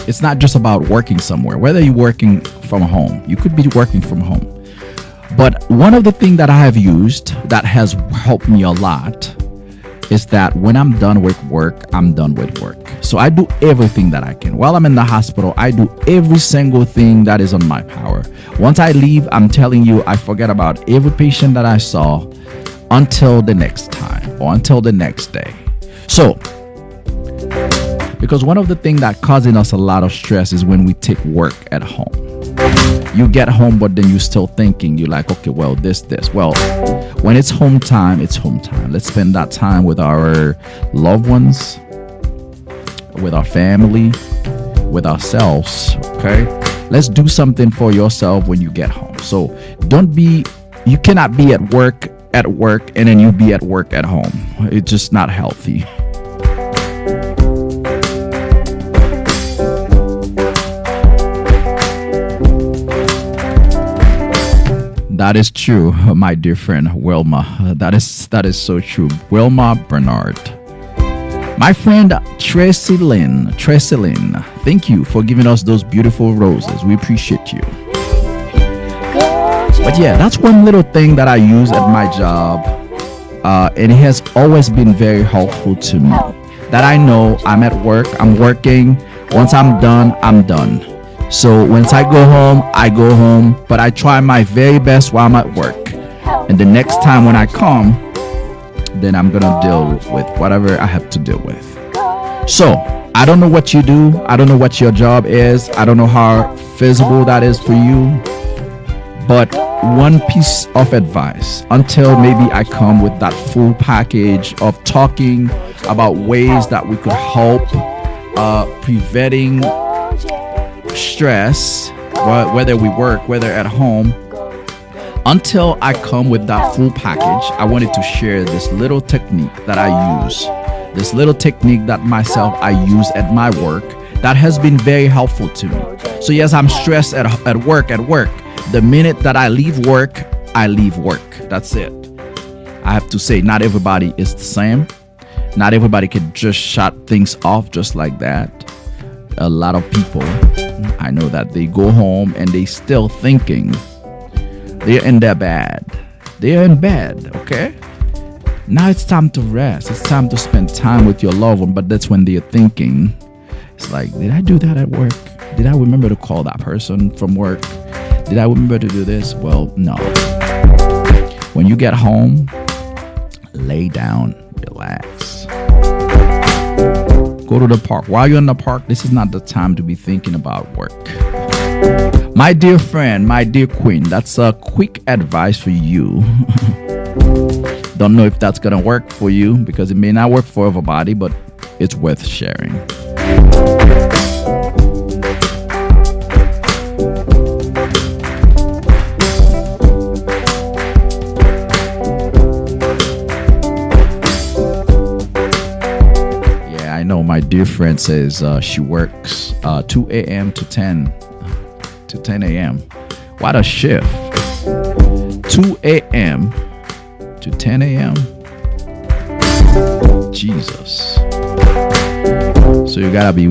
it's not just about working somewhere. Whether you're working from home, you could be working from home. But one of the things that I have used that has helped me a lot is that when I'm done with work, I'm done with work. So I do everything that I can. While I'm in the hospital, I do every single thing that is on my power. Once I leave, I'm telling you, I forget about every patient that I saw until the next time or until the next day. So, because one of the things that causing us a lot of stress is when we take work at home. You get home, but then you're still thinking, you're like, okay, well, this. Well, when it's home time, it's home time. Let's spend that time with our loved ones, with our family, with ourselves, okay? Let's do something for yourself when you get home. So you cannot be at work and then you be at work at home. It's just not healthy. That is true, my dear friend Wilma. That is so true. Wilma Bernard. My friend Tracy Lynn, thank you for giving us those beautiful roses. We appreciate you. But yeah, that's one little thing that I use at my job, and it has always been very helpful to me. That I know I'm at work, I'm working. Once I'm done, I'm done. So once I go home, but I try my very best while I'm at work. And the next time when I come, then I'm gonna deal with whatever I have to deal with. So I don't know what you do. I don't know what your job is. I don't know how feasible that is for you. But one piece of advice, until maybe I come with that full package of talking about ways that we could help preventing stress, whether we work, whether at home, until I come with that full package, I wanted to share this little technique that I use, this little technique that I use at my work that has been very helpful to me. So yes, I'm stressed at work. The minute that I leave work, I leave work. That's it. I have to say, not everybody is the same. Not everybody can just shut things off just like that. A lot of people, I know that they go home and they still thinking. They're in their bed. They're in bed, okay? Now it's time to rest. It's time to spend time with your loved one. But that's when they're thinking. It's like, did I do that at work? Did I remember to call that person from work? Did I remember to do this? Well, no. When you get home, lay down, relax. Go to the park. While you're in the park, this is not the time to be thinking about work. My dear friend, my dear queen, that's a quick advice for you. Don't know if that's going to work for you because it may not work for everybody, but it's worth sharing. Yeah, I know my dear friend says she works 2 a.m. to 10 a.m. What a shift. 2 a.m. to 10 a.m. Jesus. So you gotta be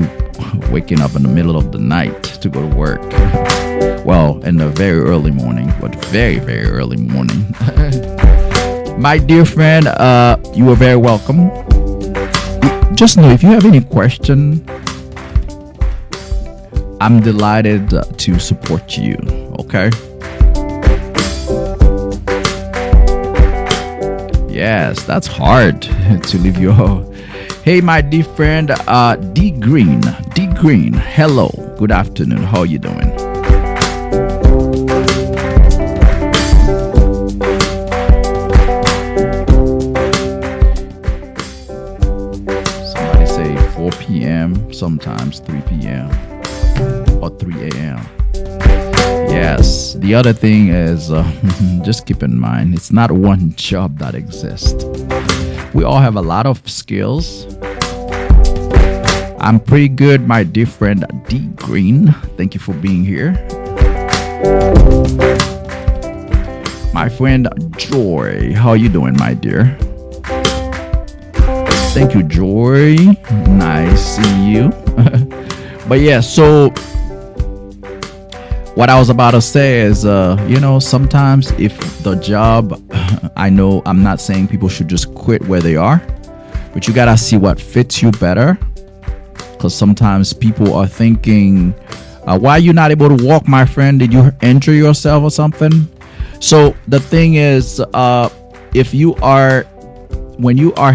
waking up in the middle of the night to go to work. Well, in the very early morning, but very, very early morning. My dear friend, you are very welcome. Just know if you have any question, I'm delighted to support you, okay? Yes, that's hard to leave your... Hey, my dear friend, D Green, hello, good afternoon, how are you doing? Somebody say 4 p.m., sometimes 3 p.m. or 3 a.m. Yes, the other thing is, just keep in mind, it's not one job that exists. We all have a lot of skills. I'm pretty good, my dear friend D Green. Thank you for being here. My friend Joy, how are you doing, my dear? Thank you, Joy. Nice seeing you. But yeah, so what I was about to say is, sometimes if the job, I know I'm not saying people should just quit where they are, but you gotta see what fits you better. Because sometimes people are thinking, why are you not able to walk, my friend? Did you injure yourself or something? So the thing is, if you are, when you are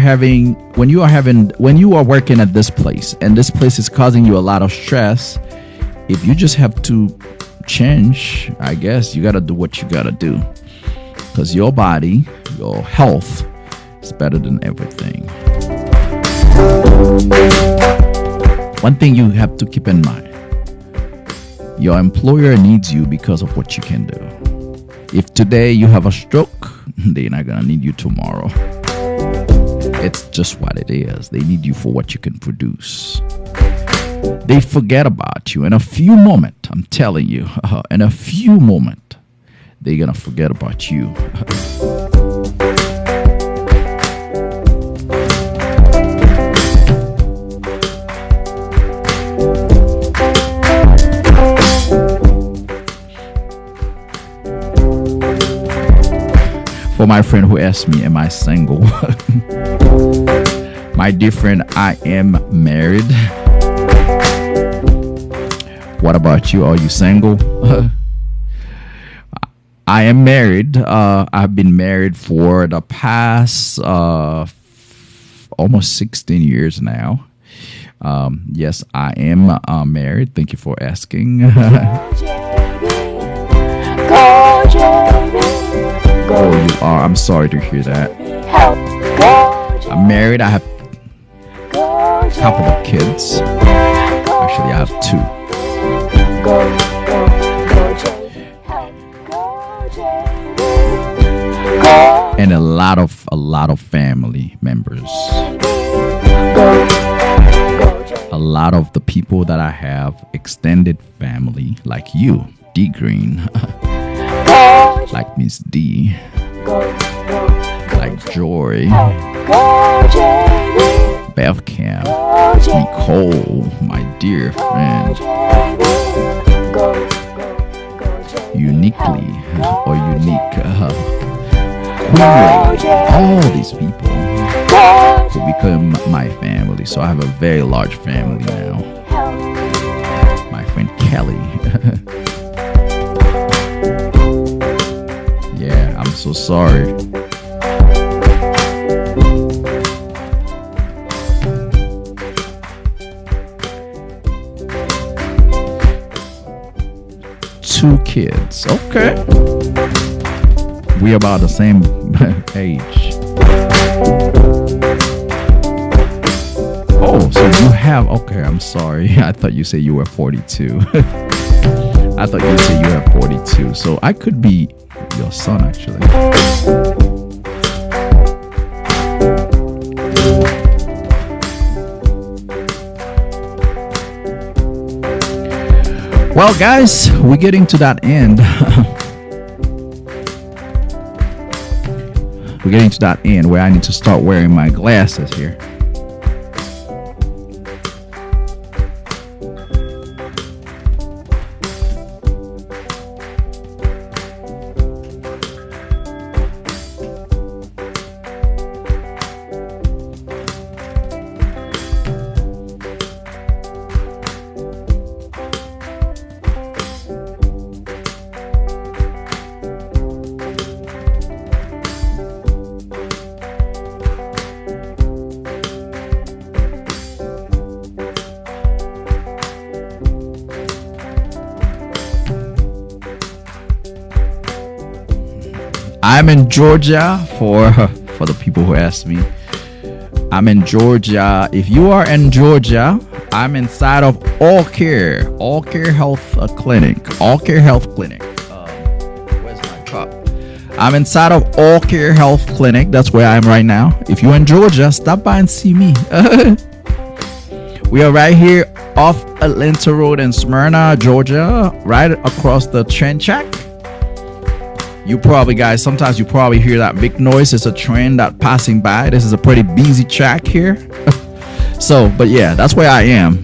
working at this place and this place is causing you a lot of stress, if you just have to change, I guess you got to do what you got to do, because your body, your health is better than everything. One thing you have to keep in mind, your employer needs you because of what you can do. If today you have a stroke, they're not going to need you tomorrow. It's just what it is. They need you for what you can produce. They forget about you in a few moments. I'm telling you, in a few moments, they're going to forget about you. For my friend who asked me, am I single? My dear friend, I am married. What about you? Are you single? I am married. I've been married for the past almost 16 years now. Yes, I am married. Thank you for asking. Oh, you are. I'm sorry to hear that. I'm married. I have a couple of kids. Actually, I have 2. And a lot of family members. A lot of the people that I have, extended family, like you, D Green. Like Miss D. like Joy, Go JB. Bev Cam, Go JB. Nicole, my dear friend, Go JB. Uniquely or Unique, Queen, all these people who become my family. So I have a very large family now. My friend Kelly. Yeah, I'm so sorry. Two kids. Okay. We about the same age. Oh, so you have, okay, I'm sorry. I thought you said you were 42. I thought you said you were 42. So I could be your son, actually. Well, guys, we're getting to that end. We're getting to that end where I need to start wearing my glasses here. I'm in Georgia for the people who asked me. I'm in Georgia. If you are in Georgia, I'm inside of All Care Health Clinic. All Care Health Clinic. Where's my cup? I'm inside of All Care Health Clinic. That's where I am right now. If you're in Georgia, stop by and see me. We are right here off Atlanta Road in Smyrna, Georgia, right across the train track. You probably, guys, sometimes you probably hear that big noise. It's a train that passing by. This is a pretty busy track here. So, but yeah, that's where I am.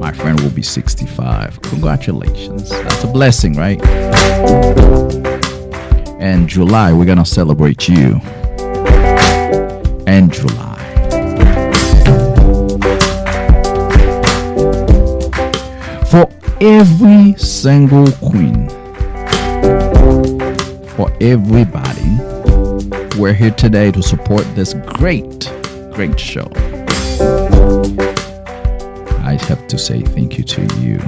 My friend will be 65. Congratulations. That's a blessing, right? And July, we're going to celebrate you. And July. For every single queen, for everybody, we're here today to support this great show. I have to say thank you to you.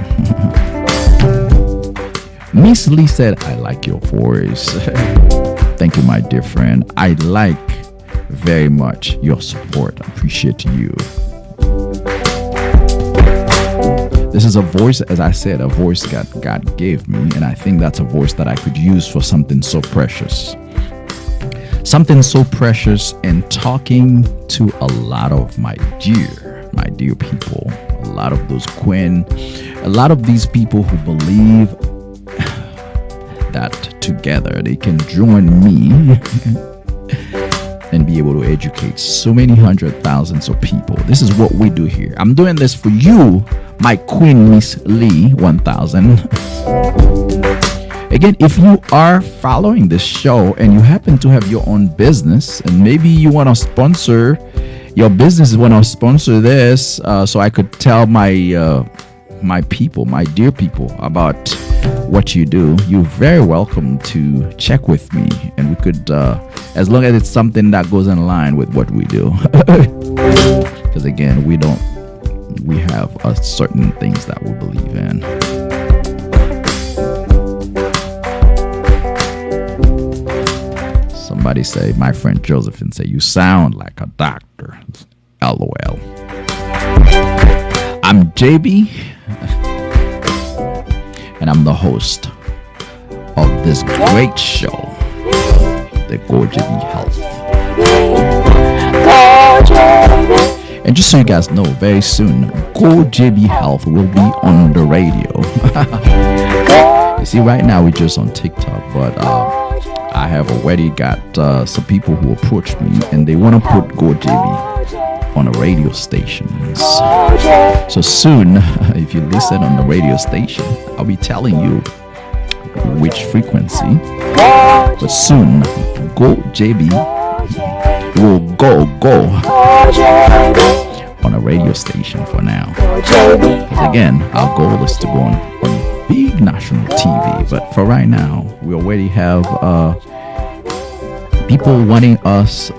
Miss Lee said, I like your voice. Thank you, my dear friend. I like very much your support. I appreciate you. This is a voice, as I said, a voice that God gave me, and I think that's a voice that I could use for something so precious. Something so precious in talking to a lot of my dear people, a lot of those queen, a lot of these people who believe that together they can join me and be able to educate so many hundred thousands of people. This is what we do here. I'm doing this for you, my Queen Miss Lee 1000. Again, if you are following this show and you happen to have your own business and maybe you want to sponsor your business, want to sponsor this, so I could tell my people, my dear people, about what you do, you're very welcome to check with me, and we could, as long as it's something that goes in line with what we do. Because again, we have certain things that we believe in. Somebody say, my friend Josephine say, you sound like a doctor. LOL. I'm JB, and I'm the host of this great show, the Go JB Health. And just so you guys know, very soon, Go JB Health will be on the radio. You see, right now we're just on TikTok, but I have already got some people who approached me and they want to put Go JB on a radio stations. So soon, if you listen on the radio station, I'll be telling you which frequency. But soon, Go JB will go on a radio station for now. Because again, our goal is to go on big national TV. But for right now, we already have people wanting us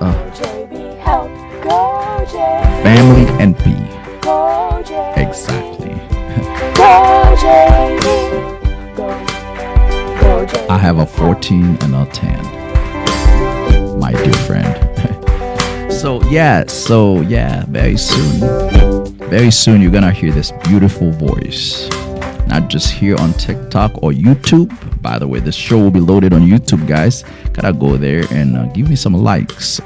family NP. Exactly. I have a 14 and a 10, my dear friend. So yeah, very soon you're gonna hear this beautiful voice, not just here on TikTok or YouTube. By the way, this show will be loaded on YouTube, guys. Gotta go there and give me some likes.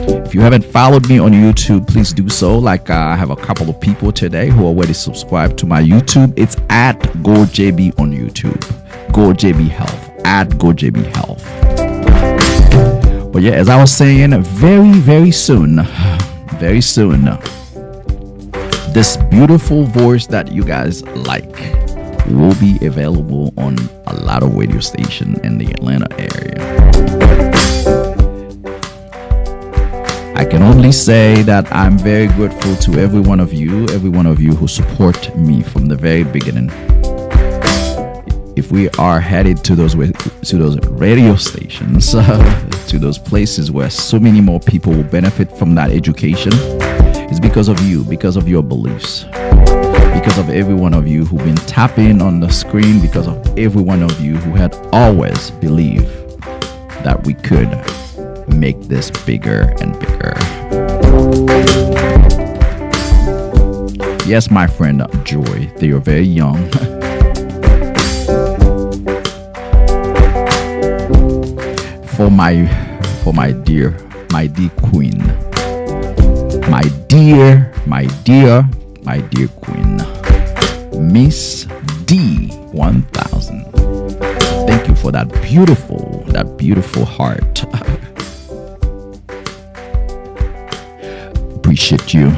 If you haven't followed me on YouTube, please do so. Like I have a couple of people today who already subscribed to my YouTube. It's at GoJB on YouTube. GoJB Health, at GoJB Health. But yeah, as I was saying, very soon, this beautiful voice that you guys like will be available on a lot of radio stations in the Atlanta area. I can only say that I'm very grateful to every one of you who support me from the very beginning. If we are headed to those radio stations, to those places where so many more people will benefit from that education, it's because of you, because of your beliefs, because of every one of you who've been tapping on the screen, because of every one of you who had always believed that we could make this bigger and bigger. Yes, my friend Joy, they are very young. For my dear queen, my dear queen, Miss D1000. Thank you for that beautiful heart. Appreciate you.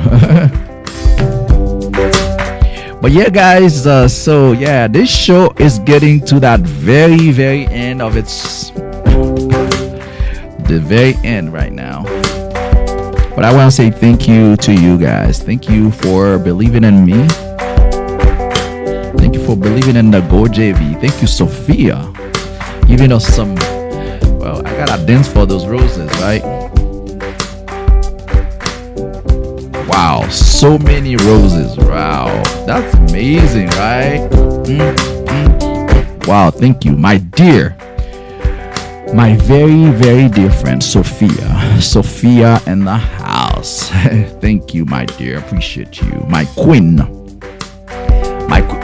But yeah, guys, so yeah, this show is getting to that very end of the very end right now. But I want to say thank you to you guys. Thank you for believing in me. Thank you for believing in the Go JV. Thank you, Sophia, giving us some. Well, I gotta dance for those roses, right? Wow, so many roses. Wow, that's amazing, right? Wow, thank you, my dear. My very dear friend Sophia in the house. Thank you, my dear. Appreciate you. My queen.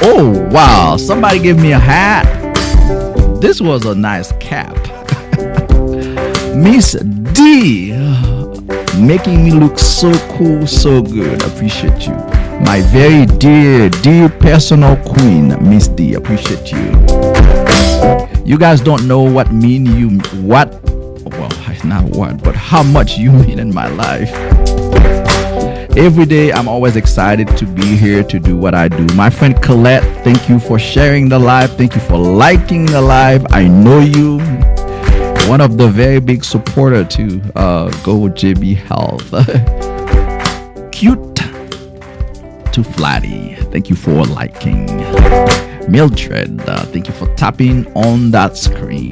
Oh wow, somebody gave me a hat. This was a nice cap. Miss D, making me look so cool, so good. Appreciate you. My very dear personal queen, Miss D. Appreciate you. You guys don't know what how much you mean in my life. Every day I'm always excited to be here to do what I do. My friend Colette, thank you for sharing the live. Thank you for liking the live. I know you. One of the very big supporter to Go JB Health. Cute to Flatty, thank you for liking. Mildred, thank you for tapping on that screen.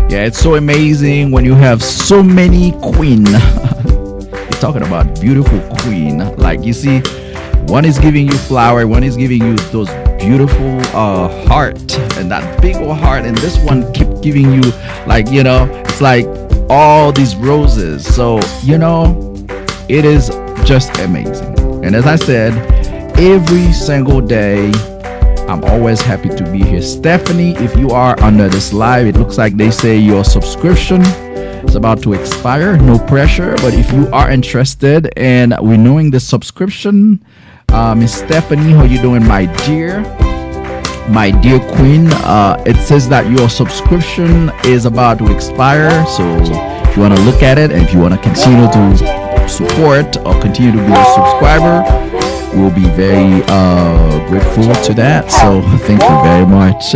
Yeah, it's so amazing when you have so many queen. You're talking about beautiful queen. Like you see, one is giving you flower, one is giving you those beautiful heart and that big old heart, and this one keep giving you like, you know, it's like all these roses. So you know, it is just amazing. And as I said, every single day I'm always happy to be here. Stephanie, if you are under this live, it looks like they say your subscription is about to expire. No pressure, but if you are interested in renewing the subscription, Miss Stephanie, how you doing, my dear? My dear queen, it says that your subscription is about to expire. So if you want to look at it and if you want to continue to support or continue to be a subscriber, we'll be very grateful to that. So thank you very much.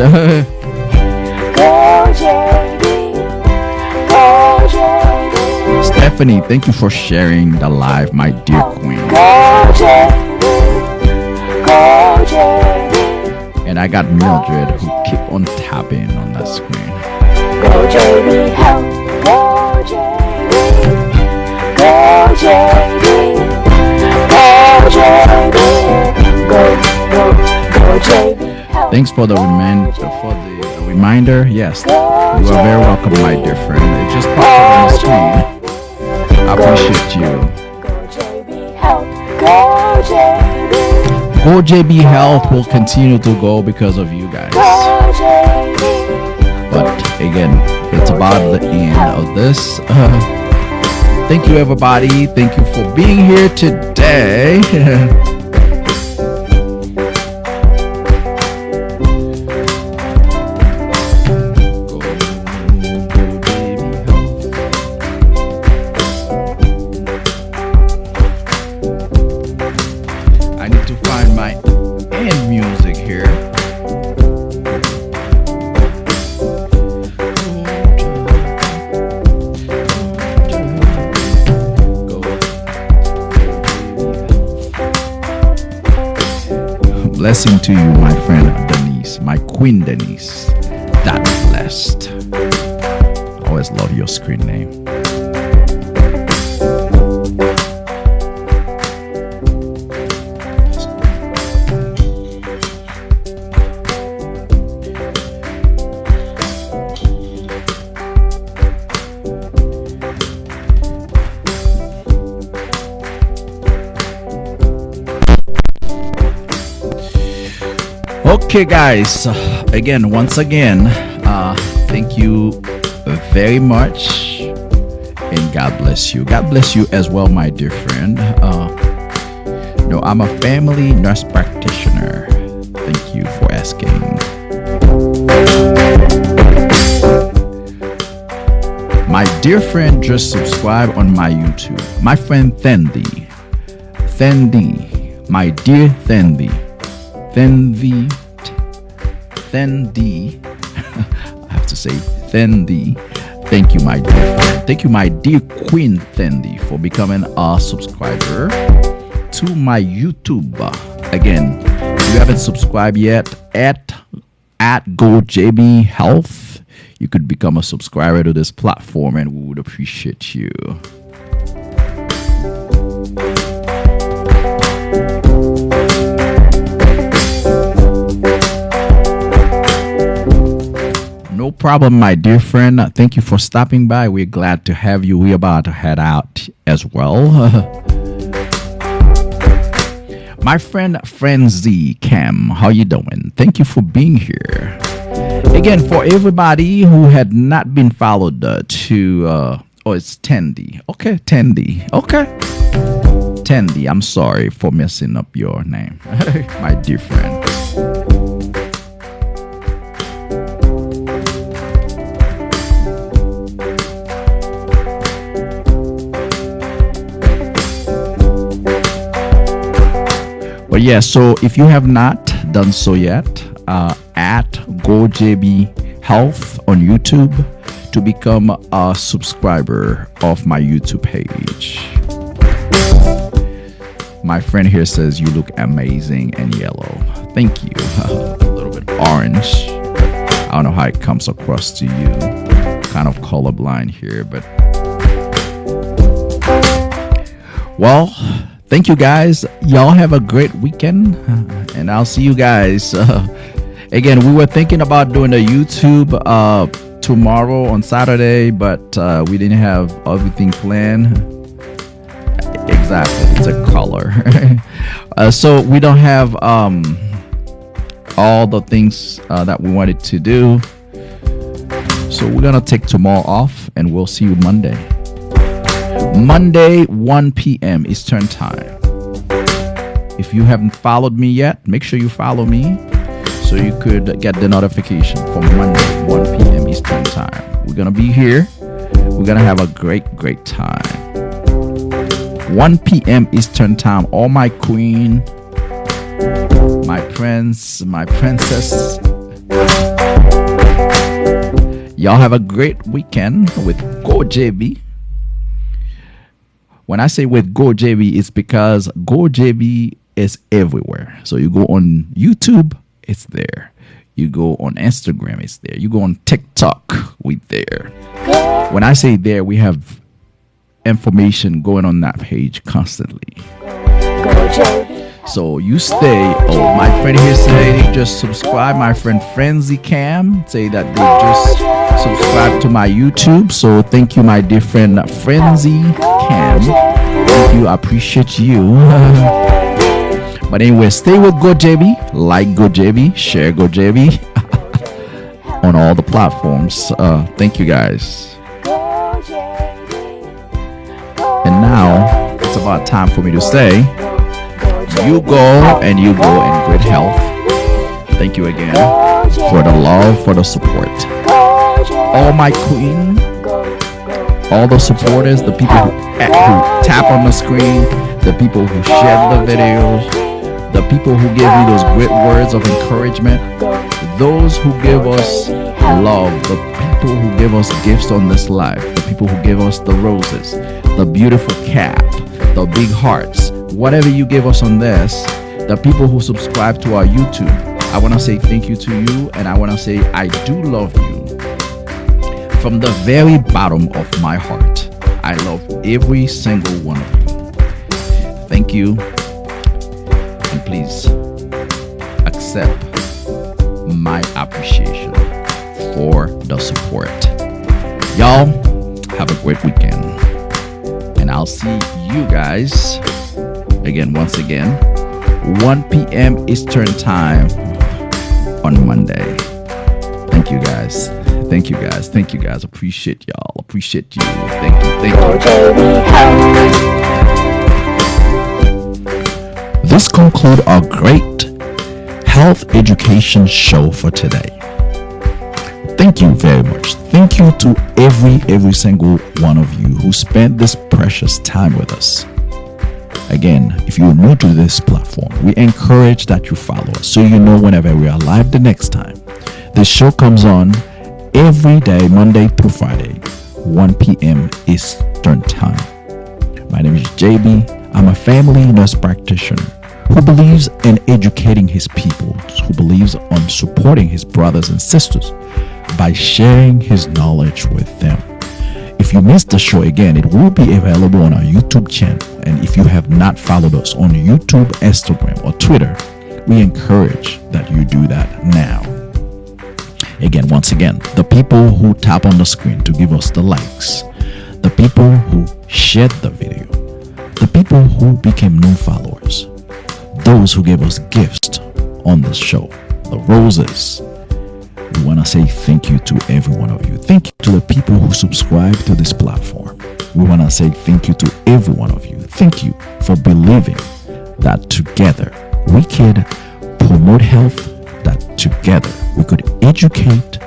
Go JB, go JB, Stephanie, thank you for sharing the live, my dear queen. go JB, go JB, And I got Mildred who keep on tapping on that screen. go JB, help, go JB, go JB, go JB, go JB, help. Thanks for the reminder. Yes, you are very welcome, my dear friend. It just popped up on the screen. I appreciate you. Go JB, help, go JB, Go JB Health will continue to go because of you guys. go JB. But again, it's about the end of this. Thank you, everybody. Thank you for being here today. I need to find my end music here. Blessing to you, my friend Denise, my queen Denise. That blessed. Always love your screen name. Okay, guys, again, once again, thank you very much, and God bless you. God bless you as well, my dear friend. I'm a family nurse practitioner. Thank you for asking. My dear friend just subscribed on my YouTube. My friend Thendi, my dear Thendi. I have to say Thendi. Thank you, my dear friend. Thank you, my dear queen Thendi, for becoming a subscriber to my YouTube. Again, if you haven't subscribed yet, at GoJB Health, you could become a subscriber to this platform, and we would appreciate you. No problem, my dear friend. Thank you for stopping by. We're glad to have you. We're about to head out as well. My friend Frenzy Cam, how you doing? Thank you for being here. Again, for everybody who had not been followed it's Tendi. Okay, Tendi. Okay. Tendi, I'm sorry for messing up your name, my dear friend. But yeah, so if you have not done so yet, at GoJB Health on YouTube to become a subscriber of my YouTube page. My friend here says you look amazing and yellow. Thank you. A little bit orange. I don't know how it comes across to you. Kind of colorblind here, but well, thank you guys. Y'all have a great weekend, and I'll see you guys. Again, we were thinking about doing a YouTube tomorrow on Saturday, but we didn't have everything planned. Exactly, it's a color. So we don't have all the things that we wanted to do. So we're gonna take tomorrow off, and we'll see you Monday. Monday, 1 p.m. Eastern Time. If you haven't followed me yet, make sure you follow me so you could get the notification for Monday, 1 p.m. Eastern Time. We're gonna be here. We're gonna have a great time. 1 p.m. Eastern Time. All my queen, my prince, my princess. Y'all have a great weekend with Go JB. When I say with Go JB, it's because Go JB is everywhere. So you go on YouTube, it's there. You go on Instagram, it's there. You go on TikTok, we there. When I say there, we have information going on that page constantly. So you stay. Oh, my friend here say they just subscribe. My friend Frenzy Cam say that they just subscribe to my YouTube. So thank you, my dear friend Frenzy Cam. Thank you. I appreciate you. But anyway, stay with GoJB. Like GoJB. Share GoJB on all the platforms. Thank you guys. And now it's about time for me to say, you go and you go in great health. Thank you again for the love, for the support. All my queen, all the supporters, the people who tap on the screen, the people who share the videos, the people who give me those great words of encouragement, those who give us love, the people who give us gifts on this life, the people who give us the roses, the beautiful cap, the big hearts, whatever you give us on this, the people who subscribe to our YouTube, I want to say thank you to you, and I want to say I do love you from the very bottom of my heart. I love every single one of you. Thank you, and please accept my appreciation for the support. Y'all have a great weekend, and I'll see you guys again, once again, 1 p.m. Eastern Time on Monday. Thank you guys. Thank you guys. Thank you guys. Appreciate y'all. Appreciate you. Thank you. Thank you. This concludes our great health education show for today. Thank you very much. Thank you to every single one of you who spent this precious time with us. Again, if you're new to this platform, we encourage that you follow us so you know whenever we are live the next time. The show comes on every day, Monday through Friday, 1 p.m. Eastern Time. My name is JB. I'm a family nurse practitioner who believes in educating his people, who believes on supporting his brothers and sisters by sharing his knowledge with them. If you missed the show again, it will be available on our YouTube channel. And if you have not followed us on YouTube, Instagram, or Twitter, we encourage that you do that now. Again, once again, the people who tap on the screen to give us the likes, the people who shared the video, the people who became new followers, those who gave us gifts on the show, the roses. We want to say thank you to every one of you. Thank you to the people who subscribe to this platform. We want to say thank you to every one of you. Thank you for believing that together we could promote health, that together we could educate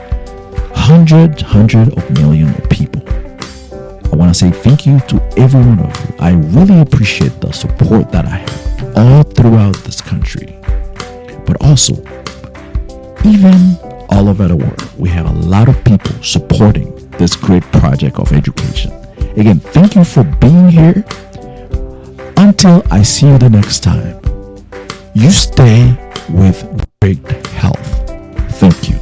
hundreds of millions of people. I want to say thank you to every one of you. I really appreciate the support that I have all throughout this country, but also even all over the world. We have a lot of people supporting this great project of education. Again, thank you for being here. Until I see you the next time, you stay with great health. Thank you.